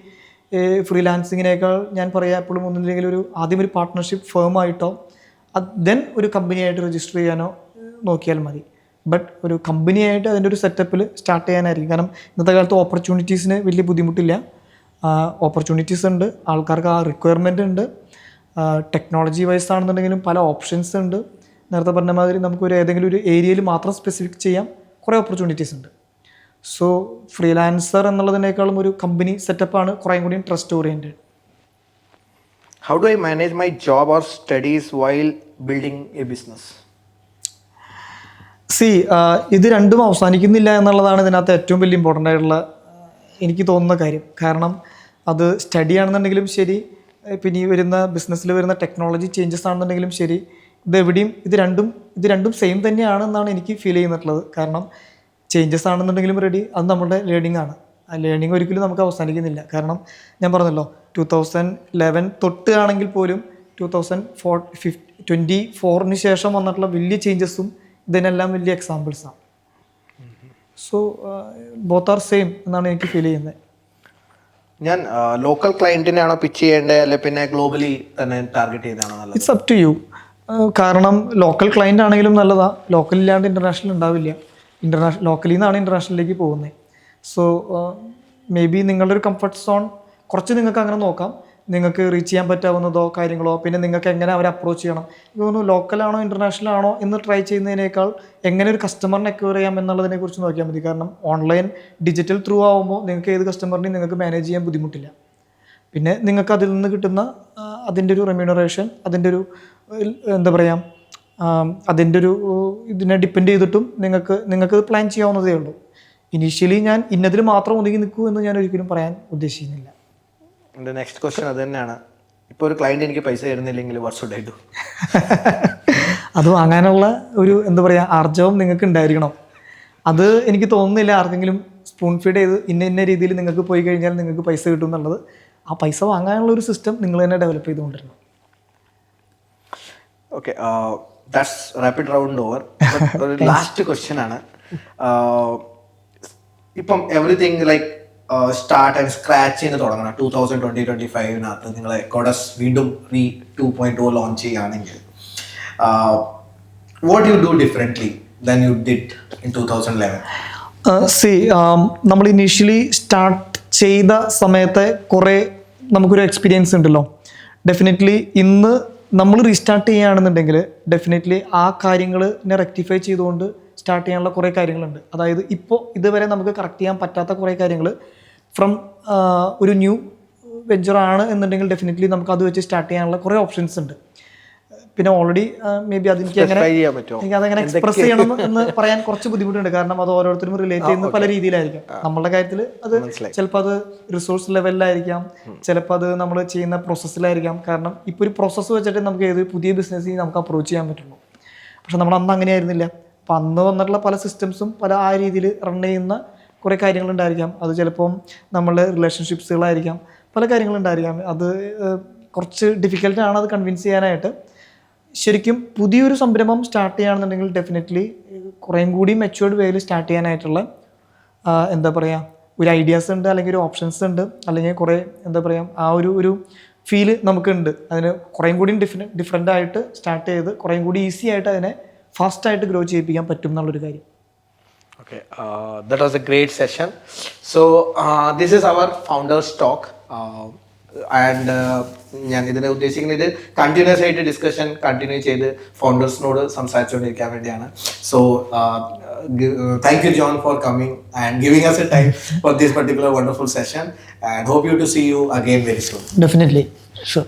ഫ്രീലാൻസിങ്ങിനേക്കാൾ ഞാൻ പറയാം എപ്പോഴും ഒന്നുമില്ലെങ്കിൽ ആദ്യം ഒരു പാർട്ട്ണർഷിപ്പ് ഫേമായിട്ടോ ദെൻ ഒരു കമ്പനിയായിട്ട് രജിസ്റ്റർ ചെയ്യാനോ നോക്കിയാൽ മതി. ബട്ട് ഒരു കമ്പനിയായിട്ട് അതിൻ്റെ ഒരു സെറ്റപ്പിൽ സ്റ്റാർട്ട് ചെയ്യാനായിരിക്കും. കാരണം ഇന്നത്തെ കാലത്ത് ഓപ്പർച്യൂണിറ്റീസിന് വലിയ ബുദ്ധിമുട്ടില്ല. ഓപ്പർച്യൂണിറ്റീസ് ഉണ്ട്, ആൾക്കാർക്ക് ആ റിക്വയർമെൻ്റ് ഉണ്ട്. ടെക്നോളജി വൈസ് ആണെന്നുണ്ടെങ്കിലും പല ഓപ്ഷൻസ് ഉണ്ട്. നേരത്തെ പറഞ്ഞ മാതിരി നമുക്കൊരു ഏതെങ്കിലും ഒരു ഏരിയയിൽ മാത്രം സ്പെസിഫിക് ചെയ്യാം, കുറേ ഓപ്പർച്യൂണിറ്റീസ് ഉണ്ട്. സോ ഫ്രീലാൻസർ എന്നുള്ളതിനേക്കാളും ഒരു കമ്പനി സെറ്റപ്പാണ് കുറേയും കൂടി trust oriented. How do I manage my job or studies while building a business? ഇത് രണ്ടും അവസാനിക്കുന്നില്ല എന്നുള്ളതാണ് ഇതിനകത്ത് ഏറ്റവും വലിയ ഇമ്പോർട്ടൻ്റ് ആയിട്ടുള്ള എനിക്ക് തോന്നുന്ന കാര്യം. കാരണം അത് സ്റ്റഡി ആണെന്നുണ്ടെങ്കിലും ശരി, പിന്നെ ഈ വരുന്ന ബിസിനസ്സിൽ വരുന്ന ടെക്നോളജി ചേഞ്ചസ് ആണെന്നുണ്ടെങ്കിലും ശരി, ഇത് രണ്ടും സെയിം തന്നെയാണെന്നാണ് എനിക്ക് ഫീൽ ചെയ്യുന്നിട്ടുള്ളത്. കാരണം ചേഞ്ചസ് ആണെന്നുണ്ടെങ്കിലും റെഡി, അത് നമ്മുടെ ലേണിംഗ് ആണ്. ആ ലേണിംഗ് ഒരിക്കലും നമുക്ക് അവസാനിക്കുന്നില്ല. കാരണം ഞാൻ പറഞ്ഞല്ലോ 2011 തൊട്ട് ആണെങ്കിൽ പോലും 2024 ശേഷം വന്നിട്ടുള്ള വലിയ ചേഞ്ചസും ഇതിനെല്ലാം വലിയ എക്സാമ്പിൾസാണ്. സോ ബോത്ത് ആർ സെയിം എന്നാണ് എനിക്ക് ഫീൽ ചെയ്യുന്നത്. ഞാൻ ലോക്കൽ ക്ലയൻറ്റിനാണോ പിച്ച് ചെയ്യേണ്ടത്, അല്ലെ പിന്നെ ഗ്ലോബലി തന്നെ ടാർഗറ്റ് ചെയ്താണോ നല്ലത്? It's up to you. കാരണം ലോക്കൽ ക്ലയൻ്റ് ആണെങ്കിലും നല്ലതാണ്. ലോക്കൽ ഇല്ലാണ്ട് ഇൻ്റർനാഷണൽ ഉണ്ടാവില്ല. ലോക്കലിൽ നിന്നാണ് ഇൻ്റർനാഷണലിലേക്ക് പോകുന്നത്. സോ മേ ബി നിങ്ങളുടെ ഒരു കംഫർട്ട് സോൺ കുറച്ച് നിങ്ങൾക്ക് അങ്ങനെ നോക്കാം. നിങ്ങൾക്ക് റീച്ച് ചെയ്യാൻ പറ്റാവുന്നതോ കാര്യങ്ങളോ, പിന്നെ നിങ്ങൾക്ക് എങ്ങനെ അവരെ അപ്രോച്ച് ചെയ്യണം, എനിക്ക് തോന്നുന്നു ലോക്കലാണോ ഇൻ്റർനാഷണൽ ആണോ എന്ന് ട്രൈ ചെയ്യുന്നതിനേക്കാൾ എങ്ങനെ ഒരു കസ്റ്റമറിനെ അക്വയർ ചെയ്യാം എന്നുള്ളതിനെ കുറിച്ച് നോക്കിയാൽ മതി. കാരണം ഓൺലൈൻ ഡിജിറ്റൽ ത്രൂ ആകുമ്പോൾ നിങ്ങൾക്ക് ഏത് കസ്റ്റമറിനെയും നിങ്ങൾക്ക് മാനേജ് ചെയ്യാൻ ബുദ്ധിമുട്ടില്ല. പിന്നെ നിങ്ങൾക്ക് അതിൽ നിന്ന് കിട്ടുന്ന അതിൻ്റെ ഒരു റെമ്യൂണറേഷൻ, അതിൻ്റെ ഒരു എന്താ പറയുക, അതിൻ്റെ ഒരു ഇതിനെ ഡിപ്പെൻഡ് ചെയ്തിട്ടും നിങ്ങൾക്ക് പ്ലാൻ ചെയ്യാവുന്നതേ ഉള്ളൂ. ഇനീഷ്യലി ഞാൻ ഇന്നതിൽ മാത്രം ഒതുങ്ങി നിൽക്കൂ എന്ന് ഞാൻ ഒരിക്കലും പറയാൻ ഉദ്ദേശിക്കുന്നില്ല. എൻ്റെ നെക്സ്റ്റ് ക്വസ്റ്റ്യൻ അത് തന്നെയാണ്. ഇപ്പോൾ ഒരു ക്ലയൻറ്റ് എനിക്ക് പൈസ തരുന്നില്ലെങ്കിൽ വാട്ട് ഷുഡ് ഐ ഡു? അത് വാങ്ങാനുള്ള ഒരു എന്താ പറയുക ആർജവം നിങ്ങൾക്ക് ഉണ്ടായിരിക്കണം. അത് എനിക്ക് തോന്നുന്നില്ല ആർക്കെങ്കിലും സ്പൂൺ ഫീഡ് ചെയ്ത് ഇന്ന രീതിയിൽ നിങ്ങൾക്ക് പോയി കഴിഞ്ഞാൽ നിങ്ങൾക്ക് പൈസ കിട്ടും എന്നുള്ളത്. ആ പൈസ വാങ്ങാനുള്ള ഒരു സിസ്റ്റം നിങ്ങൾ തന്നെ ഡെവലപ്പ് ചെയ്തുകൊണ്ടിരണം. Okay, that's rapid round over. ഒരു ലാസ്റ്റ് ക്വസ്റ്റ്യൻ ആണ്. ഇപ്പം everything like start and scratch ചെയ്ത് തുടങ്ങണം 2020-25 നിങ്ങൾ എക്കോഡസ് വീണ്ടും 2.0 ലോഞ്ച് ചെയ്യുകയാണെങ്കിൽ what you do differently than you did in 2011? നമ്മൾ ഇനീഷ്യലി സ്റ്റാർട്ട് ചെയ്ത സമയത്തെ കുറേ നമുക്കൊരു എക്സ്പീരിയൻസ് ഉണ്ടല്ലോ. ഡെഫിനറ്റ്ലി ഇന്ന് നമ്മൾ റീസ്റ്റാർട്ട് ചെയ്യുകയാണെന്നുണ്ടെങ്കിൽ ഡെഫിനറ്റ്ലി ആ കാര്യങ്ങളിനെ റെക്ടിഫൈ ചെയ്തുകൊണ്ട് സ്റ്റാർട്ട് ചെയ്യാനുള്ള കുറേ കാര്യങ്ങളുണ്ട്. അതായത് ഇപ്പോൾ ഇതുവരെ നമുക്ക് കറക്റ്റ് ചെയ്യാൻ പറ്റാത്ത കുറേ കാര്യങ്ങൾ ഫ്രം ഒരു ന്യൂ വെഞ്ചറാണ് എന്നുണ്ടെങ്കിൽ ഡെഫിനറ്റ്ലി നമുക്ക് അത് വെച്ച് സ്റ്റാർട്ട് ചെയ്യാനുള്ള കുറേ ഓപ്ഷൻസ് ഉണ്ട്. പിന്നെ ഓൾറെഡി മേ ബി എനിക്ക് അതങ്ങനെ എക്സ്പ്രസ് ചെയ്യണം എന്ന് പറയാൻ കുറച്ച് ബുദ്ധിമുട്ടുണ്ട്. കാരണം അത് ഓരോരുത്തരും റിലേറ്റ് ചെയ്യുന്നത് പല രീതിയിലായിരിക്കും. നമ്മളുടെ കാര്യത്തിൽ അത് ചിലപ്പോൾ അത് റിസോഴ്സ് ലെവലിലായിരിക്കാം, ചിലപ്പോൾ അത് നമ്മൾ ചെയ്യുന്ന പ്രോസസ്സിലായിരിക്കാം. കാരണം ഇപ്പോൾ ഒരു പ്രോസസ്സ് വെച്ചിട്ട് നമുക്ക് ഏത് പുതിയ ബിസിനസ്സിൽ നമുക്ക് അപ്രോച്ച് ചെയ്യാൻ പറ്റുള്ളൂ. പക്ഷെ നമ്മൾ അന്ന് അങ്ങനെയായിരുന്നില്ല. അപ്പം അന്ന് വന്നിട്ടുള്ള പല സിസ്റ്റംസും പല ആ രീതിയിൽ റൺ ചെയ്യുന്ന കുറേ കാര്യങ്ങളുണ്ടായിരിക്കാം. അത് ചിലപ്പം നമ്മളുടെ റിലേഷൻഷിപ്സുകളായിരിക്കാം, പല കാര്യങ്ങളുണ്ടായിരിക്കാം. അത് കുറച്ച് ഡിഫിക്കൽട്ടാണ് അത് കൺവിൻസ് ചെയ്യാനായിട്ട്. ശരിക്കും പുതിയൊരു സംരംഭം സ്റ്റാർട്ട് ചെയ്യുകയാണെന്നുണ്ടെങ്കിൽ ഡെഫിനറ്റ്ലി കുറേയും കൂടി മെച്ചുവേർഡ് വേയിൽ സ്റ്റാർട്ട് ചെയ്യാനായിട്ടുള്ള എന്താ പറയുക ഒരു ഐഡിയാസ് ഉണ്ട്, അല്ലെങ്കിൽ ഒരു ഓപ്ഷൻസ് ഉണ്ട്, അല്ലെങ്കിൽ കുറേ എന്താ പറയുക ആ ഒരു ഫീല് നമുക്കുണ്ട്. അതിന് കുറേയും കൂടി ഡിഫറെൻ്റ് ആയിട്ട് സ്റ്റാർട്ട് ചെയ്ത് കുറേയും കൂടി ഈസി ആയിട്ട് അതിനെ ഫാസ്റ്റായിട്ട് ഗ്രോ ചെയ്യിപ്പിക്കാൻ പറ്റും എന്നുള്ളൊരു കാര്യം. Okay, that was a great session. So this is our founders talk, and ഞാൻ ഇതിനെ ഉദ്ദേശിക്കുന്നത് ഇത് കണ്ടിന്യൂസ് ആയിട്ട് ഡിസ്കഷൻ കണ്ടിന്യൂ ചെയ്ത് ഫൗണ്ടേഴ്സിനോട് സംസാരിച്ചുകൊണ്ടിരിക്കാൻ വേണ്ടിയാണ്. So thank you John for coming and giving us a time for this particular wonderful session, and hope you to see you again very soon. Definitely, sure.